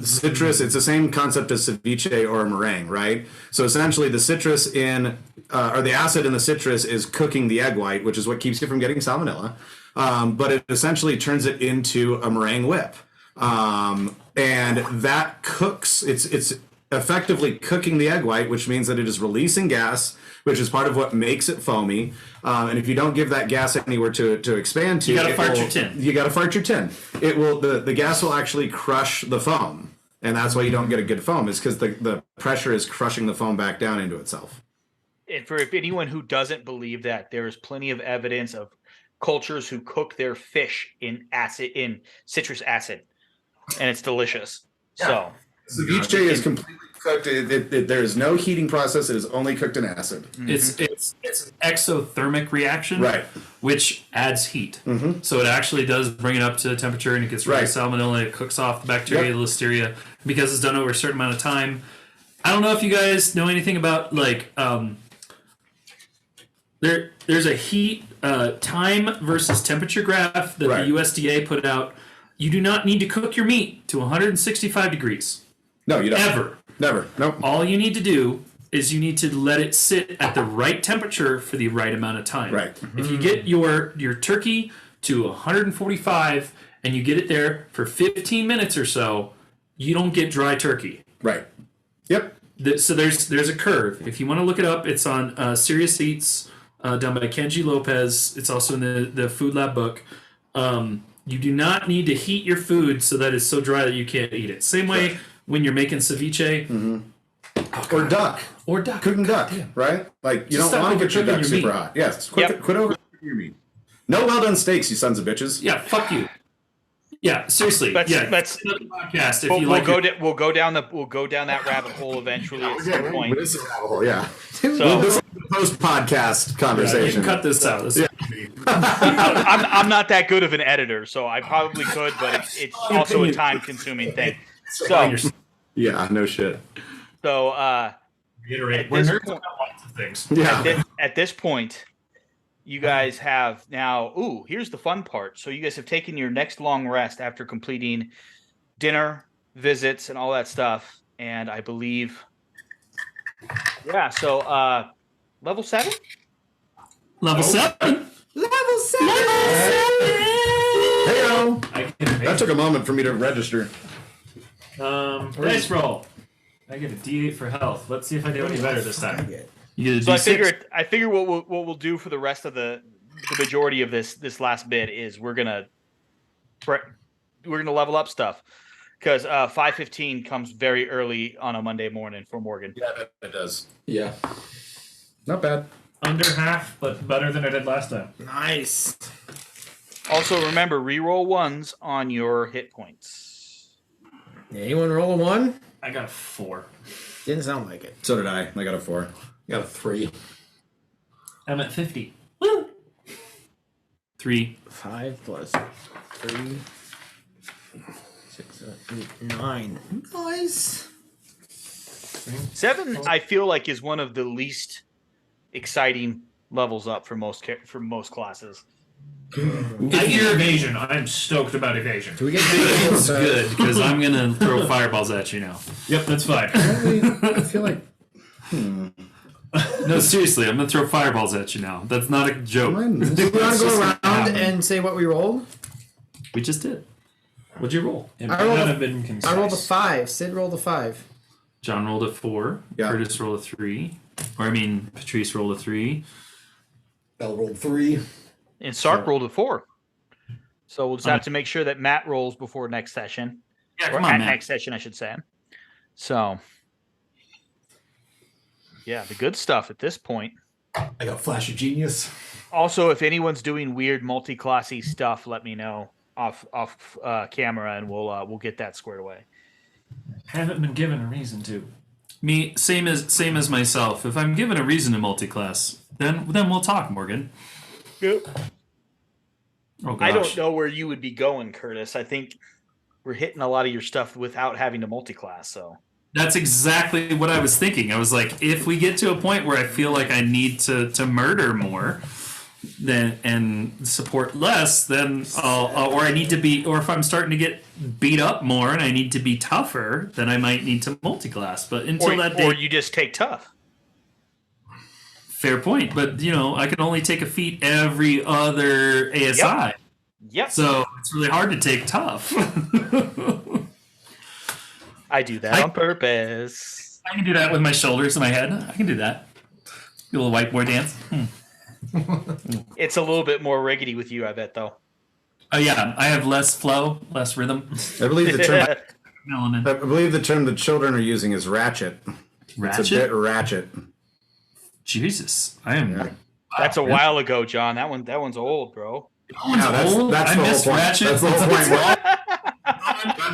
Citrus, it's the same concept as ceviche or a meringue, right? So essentially, the citrus or the acid in the citrus is cooking the egg white, which is what keeps you from getting salmonella. But it essentially turns it into a meringue whip, and that cooks. It's effectively cooking the egg white, which means that it is releasing gas, which is part of what makes it foamy. And if you don't give that gas anywhere to expand to, You gotta fart your tin. You got to fart your tin. It will the gas will actually crush the foam, and that's why you don't get a good foam. Is because the pressure is crushing the foam back down into itself. And for if anyone who doesn't believe that, there is plenty of evidence of cultures who cook their fish in citrus acid, and it's delicious. So Ceviche is completely cooked. There is no heating process. It is only cooked in acid. It's an exothermic reaction, Right. which adds heat. So it actually does bring it up to temperature, and it gets rid of Right. salmonella. It cooks off the bacteria, Yep. the listeria, because it's done over a certain amount of time. I don't know if you guys know anything about there's a heat time versus temperature graph that Right. the USDA put out. You do not need to cook your meat to 165 degrees. No, you don't. Ever. Never. Nope. All you need to do is you need to let it sit at the right temperature for the right amount of time. Right. If you get your turkey to 145 and you get it there for 15 minutes or so, you don't get dry turkey. Right. Yep. So there's a curve. If you want to look it up, it's on Serious Eats, done by Kenji Lopez. It's also in the Food Lab book. You do not need to heat your food so that it's so dry that you can't eat it. Same way Right. when you're making ceviche. Or duck. Or duck. Cooking duck. Right? Like you Just don't want to stop get your overcooking duck your super meat. hot. Yes. Yep. Quit over your meat. No well done steaks, you sons of bitches. Yeah, fuck you. Yeah, seriously. Let's- yeah, let's- another podcast if we'll, you we'll like. go your- we'll go down that rabbit hole eventually at some point. This is a rabbit hole, yeah. So This is a post-podcast you conversation. can cut this out. This I'm not that good of an editor, so I probably could, but it's also a time-consuming thing. So Yeah, no shit. reiterate. at We're this nerds point- about lots of things. Yeah. at this point, you guys have now. Ooh, here's the fun part. So you guys have taken your next long rest after completing dinner, visits, and all that stuff. And I believe, yeah. So level 7. Level 7. Hey-o. I can That took a moment for me to register. dice roll. I get a D8 for health. Let's see if I do any better this time. You get a So D6. I figure what we'll do for the rest of the majority of this last bit is we're gonna level up stuff because 5:15 comes very early on a Monday morning for Morgan. Yeah, it does. Yeah. Not bad. Under half, but better than I did last time. Nice. Also, remember reroll ones on your hit points. Anyone roll a 1? I got a 4. Didn't sound like it. So did I. I got a 4. Got a 3. I'm at 50. Woo! 3. 5 plus 3. 6, 7, 8, 9. Nice. 7, I feel like, is one of the least exciting levels up for most classes. I hear evasion. I'm stoked about evasion. Do we get It's good because I'm gonna throw fireballs at you now. Yep, that's fine. I feel like No, seriously, I'm gonna throw fireballs at you now. That's not a joke. Do we want to go around and say what we rolled? We just did. What'd you roll? It I rolled might a- have been concise. I rolled a 5. Sid rolled a 5. John rolled a 4. Yeah. Curtis rolled a 3. Patrice rolled a 3. Bell rolled 3. And Sark rolled a 4. So we'll just have to make sure that Matt rolls before next session. Yeah, Or come at on, Matt. next session, I should say. So, yeah, the good stuff at this point. I got Flash of Genius. Also, if anyone's doing weird multi-classy stuff, let me know off camera, and we'll get that squared away. Haven't been given a reason to. Me, same as myself. If I'm given a reason to multi-class, then we'll talk, Morgan. Yep. Oh gosh. I don't know where you would be going, Curtis. I think we're hitting a lot of your stuff without having to multi-class. So That's exactly what I was thinking. I was like, if we get to a point where I feel like I need to murder more, then and support less, then or I need to be, or if I'm starting to get beat up more and I need to be tougher, then I might need to multi-class. But until that day, or you just take tough. fair point. But I can only take a feat every other ASI, Yep. so it's really hard to take tough. I do that on purpose. I can do that with my shoulders and my head. I can do that. Do a little white boy dance. It's a little bit more riggedy with you, I bet, though. Oh yeah, I have less flow, less rhythm. I believe the term Melanin. I believe the term the children are using is ratchet. It's a Ratchet? bit ratchet. Jesus, I am. That's a while ago, John. That one's old, bro. No, that's old. the I whole miss point. Ratchet. That's the whole point.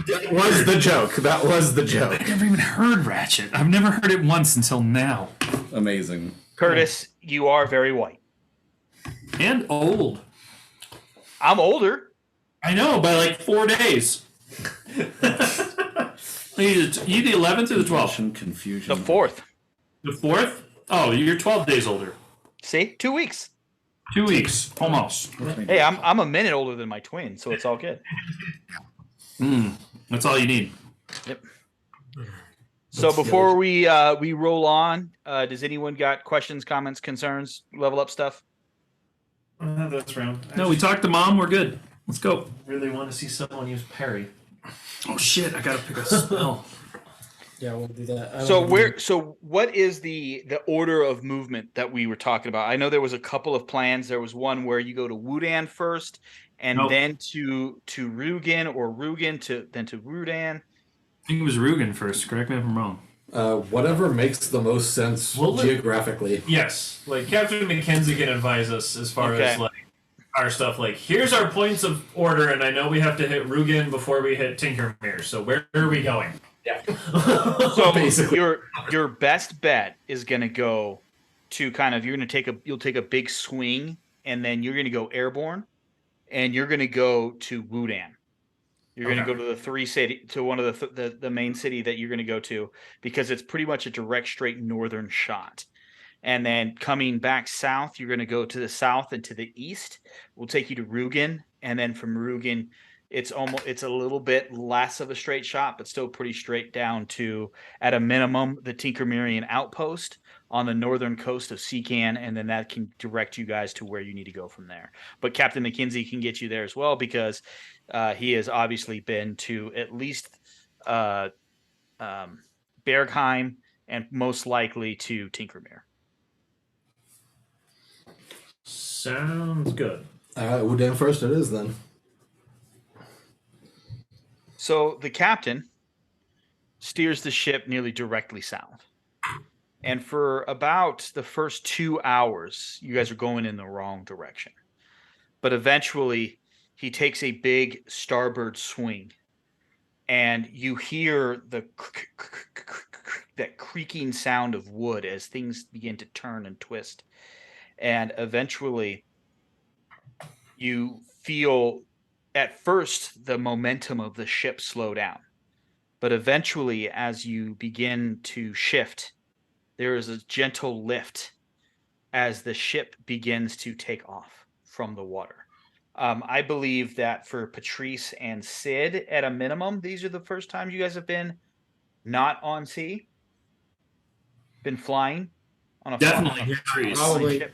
That was the joke. That was the joke. I've never even heard Ratchet. I've never heard it once until now. Amazing. Curtis, you are very white. And old. I'm older. I know, by like 4 days. You the 11th or the 12th? Confusion. The 4th. The 4th? Oh, you're 12 days older. See? 2 weeks. 2 weeks, almost. Hey, I'm a minute older than my twin, so it's all good. That's all you need. Yep. So before we roll on, does anyone got questions, comments, concerns, level up stuff? That's round. No, we talked to Mom. We're good. Let's go. really want to see someone use parry. Oh shit! I gotta pick a spell. Yeah, we'll do that. So what is the order of movement that we were talking about? I know there was a couple of plans. There was one where you go to Wudan first, and Nope. then to Rugen, or Rugen to Rudan. I think it was Rugen first. Correct me if I'm wrong. Whatever makes the most sense Well, geographically. Yes, like Captain McKenzie can advise us as far Okay. as like our stuff. Like, here's our points of order, and I know we have to hit Rugen before we hit Tinkermere. So where are we going? Yeah. So Basically. your best bet is going to go to you'll take a big swing, and then you're going to go airborne, and you're going to go to Wudan. You're going to go to one of the main city that you're going to go to, because it's pretty much a direct, straight northern shot. And then coming back south, you're going to go to the south and to the east. We'll take you to Rugen, and then from Rugen, it's a little bit less of a straight shot, but still pretty straight down to, at a minimum, the Tinkermerian outpost on the northern coast of Seacan, and then that can direct you guys to where you need to go from there. But Captain McKenzie can get you there as well, because he has obviously been to at least Bergheim, and most likely to Tinkermere. Sounds good. All right, Wudan first it is then. So the captain steers the ship nearly directly south. And for about the first 2 hours, you guys are going in the wrong direction. But eventually, he takes a big starboard swing, and you hear that creaking sound of wood as things begin to turn and twist. And eventually, you feel at first the momentum of the ship slow down. But eventually, as you begin to shift, there is a gentle lift as the ship begins to take off from the water. I believe that for Patrice and Sid, at a minimum, these are the first times you guys have been not on sea, been flying on a Definitely flying Probably. ship.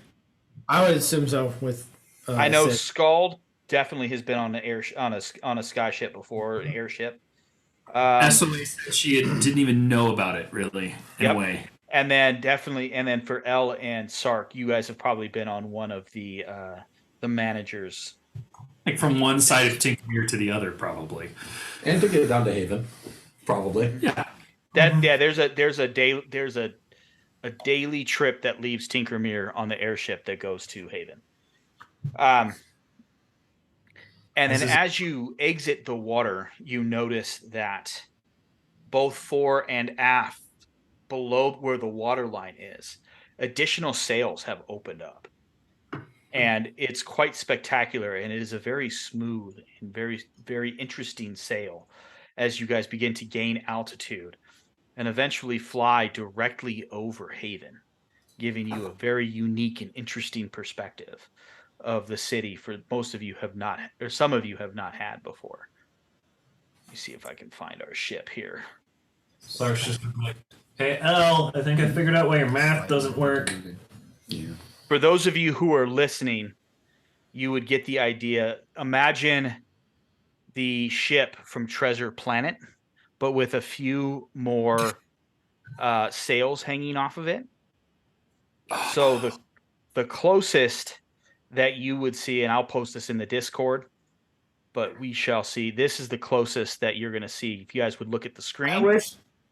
I would assume so. With I know Sid. Skjald definitely has been on a sky ship before, an airship. Esme said she didn't even know about it, really, in Yep. a way. And then for Elle and Sark, you guys have probably been on one of the managers. Like from one side of Tinkermere to the other, probably. And to get down to Haven, probably. Yeah. There's a daily trip that leaves Tinkermere on the airship that goes to Haven. And then as you exit the water, you notice that both fore and aft, below where the water line is, additional sails have opened up. And it's quite spectacular, and it is a very smooth and very, very interesting sail as you guys begin to gain altitude and eventually fly directly over Haven, giving you a very unique and interesting perspective of the city for most of you have not, or some of you have not had before. Let me see if I can find our ship here. Sark's just like, hey, L, I think I figured out why your math doesn't work. For those of you who are listening, you would get the idea. Imagine the ship from Treasure Planet, but with a few more sails hanging off of it. So the closest that you would see, and I'll post this in the Discord, but we shall see. This is the closest that you're going to see. If you guys would look at the screen.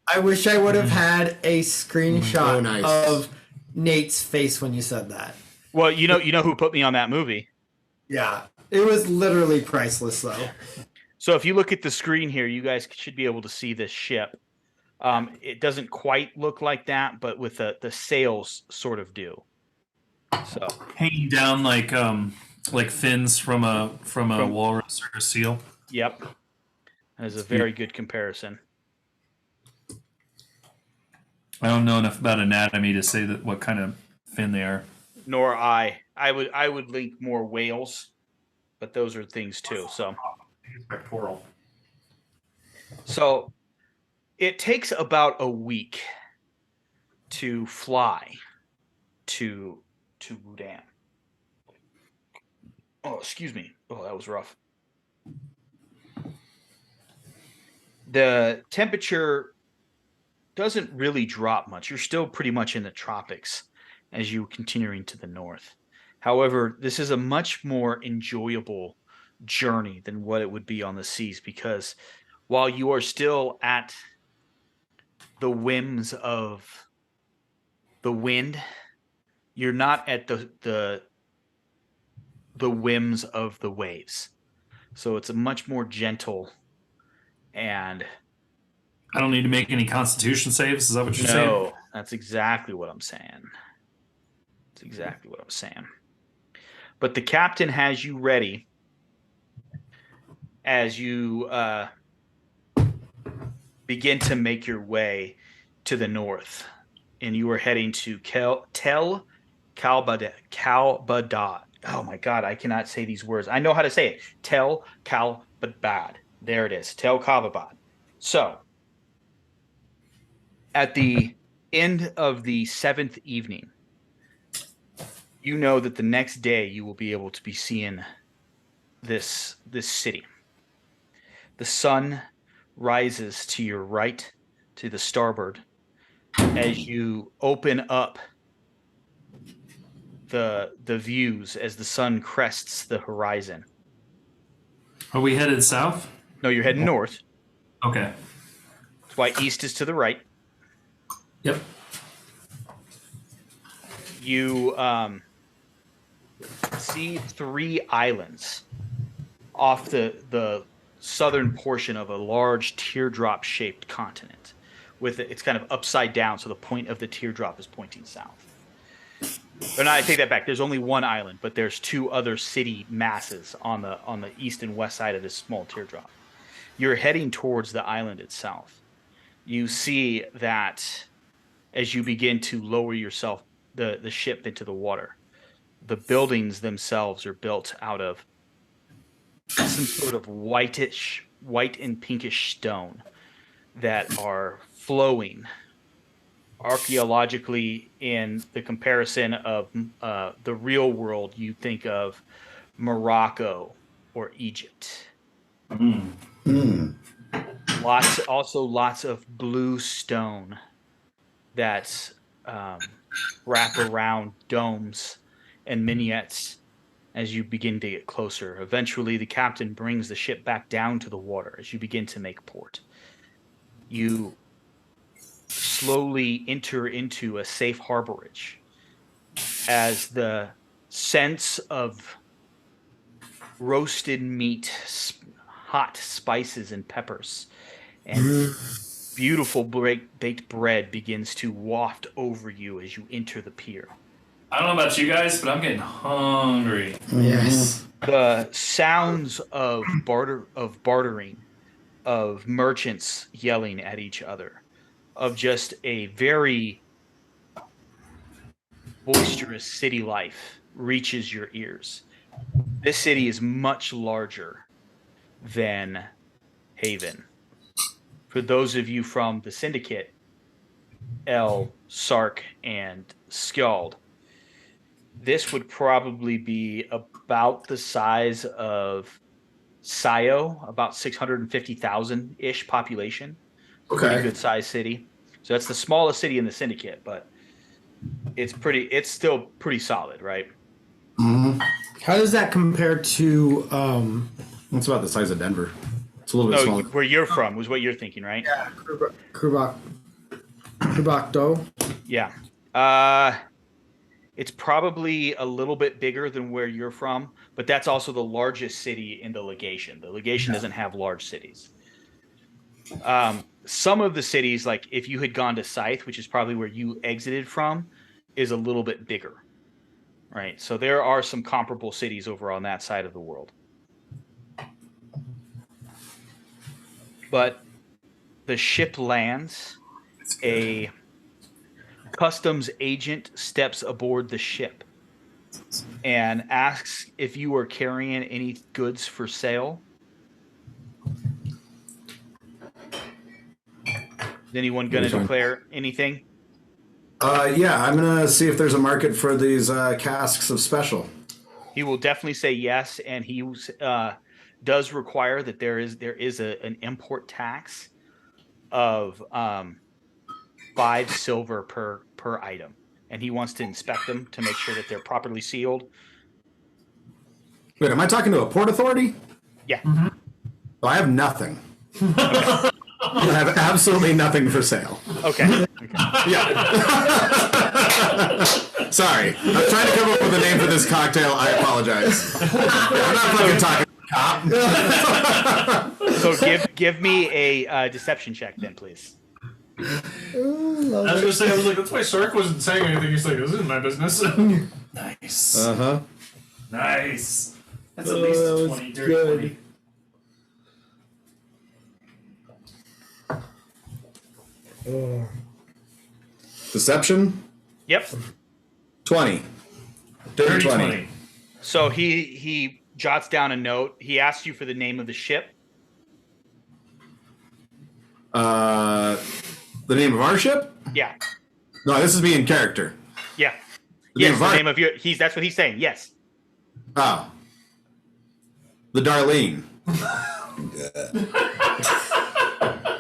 I wish I would have had a screenshot Oh, nice. of Nate's face when you said that. Well, you know who put me on that movie. Yeah, it was literally priceless, though. So if you look at the screen here, you guys should be able to see this ship. It doesn't quite look like that, but with the sails sort of do. So Hanging down like fins from a walrus or a seal. yep, that is a very good comparison. I don't know enough about anatomy to say that what kind of fin they are. Nor I. I would link more whales, but those are things too. Pectoral. So it takes about a week to fly to Wudan. Oh, excuse me. Oh, that was rough. The temperature doesn't really drop much. You're still pretty much in the tropics as you continuing to the north. However, this is a much more enjoyable journey than what it would be on the seas, because while you are still at the whims of the wind, you're not at the whims of the waves. So it's a much more gentle, and I don't need to make any constitution saves. Is that what you're saying? no, that's exactly what I'm saying. That's exactly what I'm saying. But the captain has you ready as you begin to make your way to the north, and you are heading to Tel Kalbadad. Oh my God, I cannot say these words. I know how to say it. Tel Kalbadad. There it is. Tel Kalbadad. So, at the end of the 7th evening, you know that the next day you will be able to be seeing this city. The sun rises to your right, to the starboard, as you open up the views as the sun crests the horizon. Are we headed south? No, you're heading north. Okay. That's why east is to the right. Yep. You see 3 islands off the southern portion of a large teardrop-shaped continent. It's kind of upside down, so the point of the teardrop is pointing south. Or no, I take that back. There's only 1 island, but there's 2 other city masses on the east and west side of this small teardrop. You're heading towards the island itself. You see that as you begin to lower yourself, the ship into the water, the buildings themselves are built out of some sort of white and pinkish stone that are flowing. Archaeologically, in the comparison of the real world, you think of Morocco or Egypt. Lots of blue stone that wrap around domes and minarets as you begin to get closer. Eventually, the captain brings the ship back down to the water as you begin to make port. You slowly enter into a safe harborage as the sense of roasted meat, hot spices and peppers, and beautiful baked bread begins to waft over you as you enter the pier. I don't know about you guys, but I'm getting hungry. Yes. The sounds of bartering, of merchants yelling at each other, of just a very boisterous city life reaches your ears. This city is much larger than Haven. For those of you from the Syndicate, El, Sark, and Skjald, this would probably be about the size of Sayo, about 650,000-ish population. Okay. Pretty good sized city. So that's the smallest city in the Syndicate, but it's still pretty solid, right? How does that compare to It's about the size of Denver. It's a little bit smaller. Where you're from was what you're thinking, right? Krubak Do? Yeah. It's probably a little bit bigger than where you're from, but that's also the largest city in the legation. The legation doesn't have large cities. Some of the cities, like if you had gone to Scythe, which is probably where you exited from, is a little bit bigger, right? So there are some comparable cities over on that side of the world. But the ship lands, a customs agent steps aboard the ship and asks if you are carrying any goods for sale. Is anyone going to declare anything? Yeah, I'm gonna see if there's a market for these casks of special. He will definitely say yes, and he does require that there is an import tax of 5 silver per item, and he wants to inspect them to make sure that they're properly sealed. Wait, am I talking to a port authority? Yeah. Well, I have nothing. I have absolutely nothing for sale. Okay. Yeah. Sorry, I'm trying to come up with a name for this cocktail. I apologize. I'm not fucking talking to a cop. So give me a deception check then, please. I was gonna say, I was like, that's why Sark wasn't saying anything. He's like, this isn't my business. Nice. Uh-huh. Nice. That's at least a 20, dirty 20. Deception? Yep. 20. Dirty 20. So he jots down a note. He asks you for the name of the ship. The name of our ship? Yeah. No, this is me in character. Yeah. The name Yes, of the our... name of your that's what he's saying. Yes. Oh. The Darlene.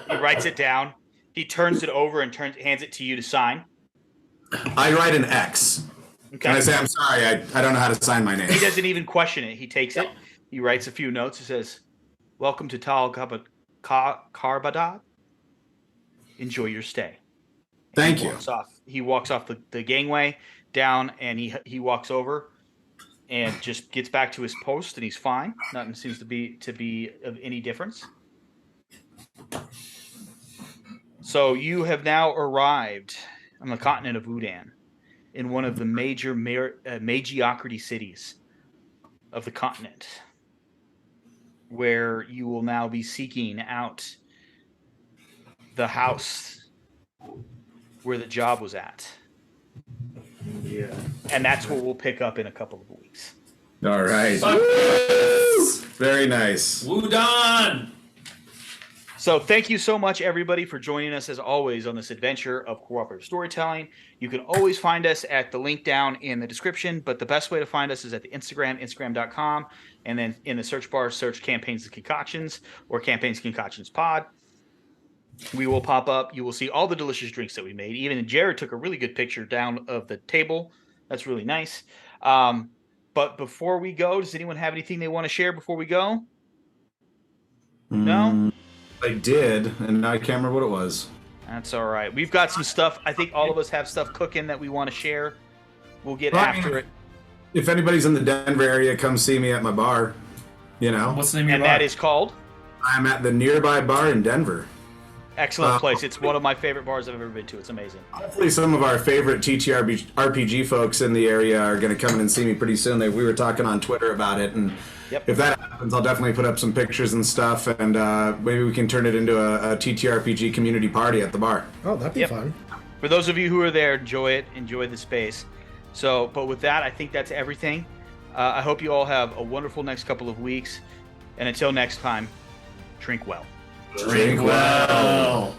He writes it down. He turns it over and hands it to you to sign. I write an X. Okay. And I say, I'm sorry, I don't know how to sign my name. He doesn't even question it. He takes it. He writes a few notes. He says, "Welcome to Tal Karbadad, enjoy your stay. Thank you. He walks off the gangway down, and he walks over and just gets back to his post, and he's fine. Nothing seems to be of any difference. So you have now arrived on the continent of Udan, in one of the major magiocracy cities of the continent, where you will now be seeking out the house where the job was at. Yeah. And that's what we'll pick up in a couple of weeks. All right. Very nice. Wudon! So thank you so much, everybody, for joining us, as always, on this adventure of cooperative storytelling. You can always find us at the link down in the description, but the best way to find us is at the instagram.com, and then in the search bar, search Campaigns and Concoctions or Campaigns and Concoctions Pod. We will pop up. You will see all the delicious drinks that we made. Even Jared took a really good picture down of the table. That's really nice. But before we go, does anyone have anything they want to share before we go? No? I did, and I can't remember what it was. That's all right. We've got some stuff. I think all of us have stuff cooking that we want to share. We'll get after it. If anybody's in the Denver area, come see me at my bar. You know, What's the name of your And bar? that is called? I'm at the nearby bar in Denver. Excellent place. It's one of my favorite bars I've ever been to. It's amazing. Hopefully, some of our favorite TTRPG folks in the area are going to come in and see me pretty soon. We were talking on Twitter about it, and if that happens, I'll definitely put up some pictures and stuff, and maybe we can turn it into a TTRPG community party at the bar. Oh, that'd be fun. For those of you who are there, enjoy it. Enjoy the space. So, but with that, I think that's everything. I hope you all have a wonderful next couple of weeks. And until next time, drink well. Drink well.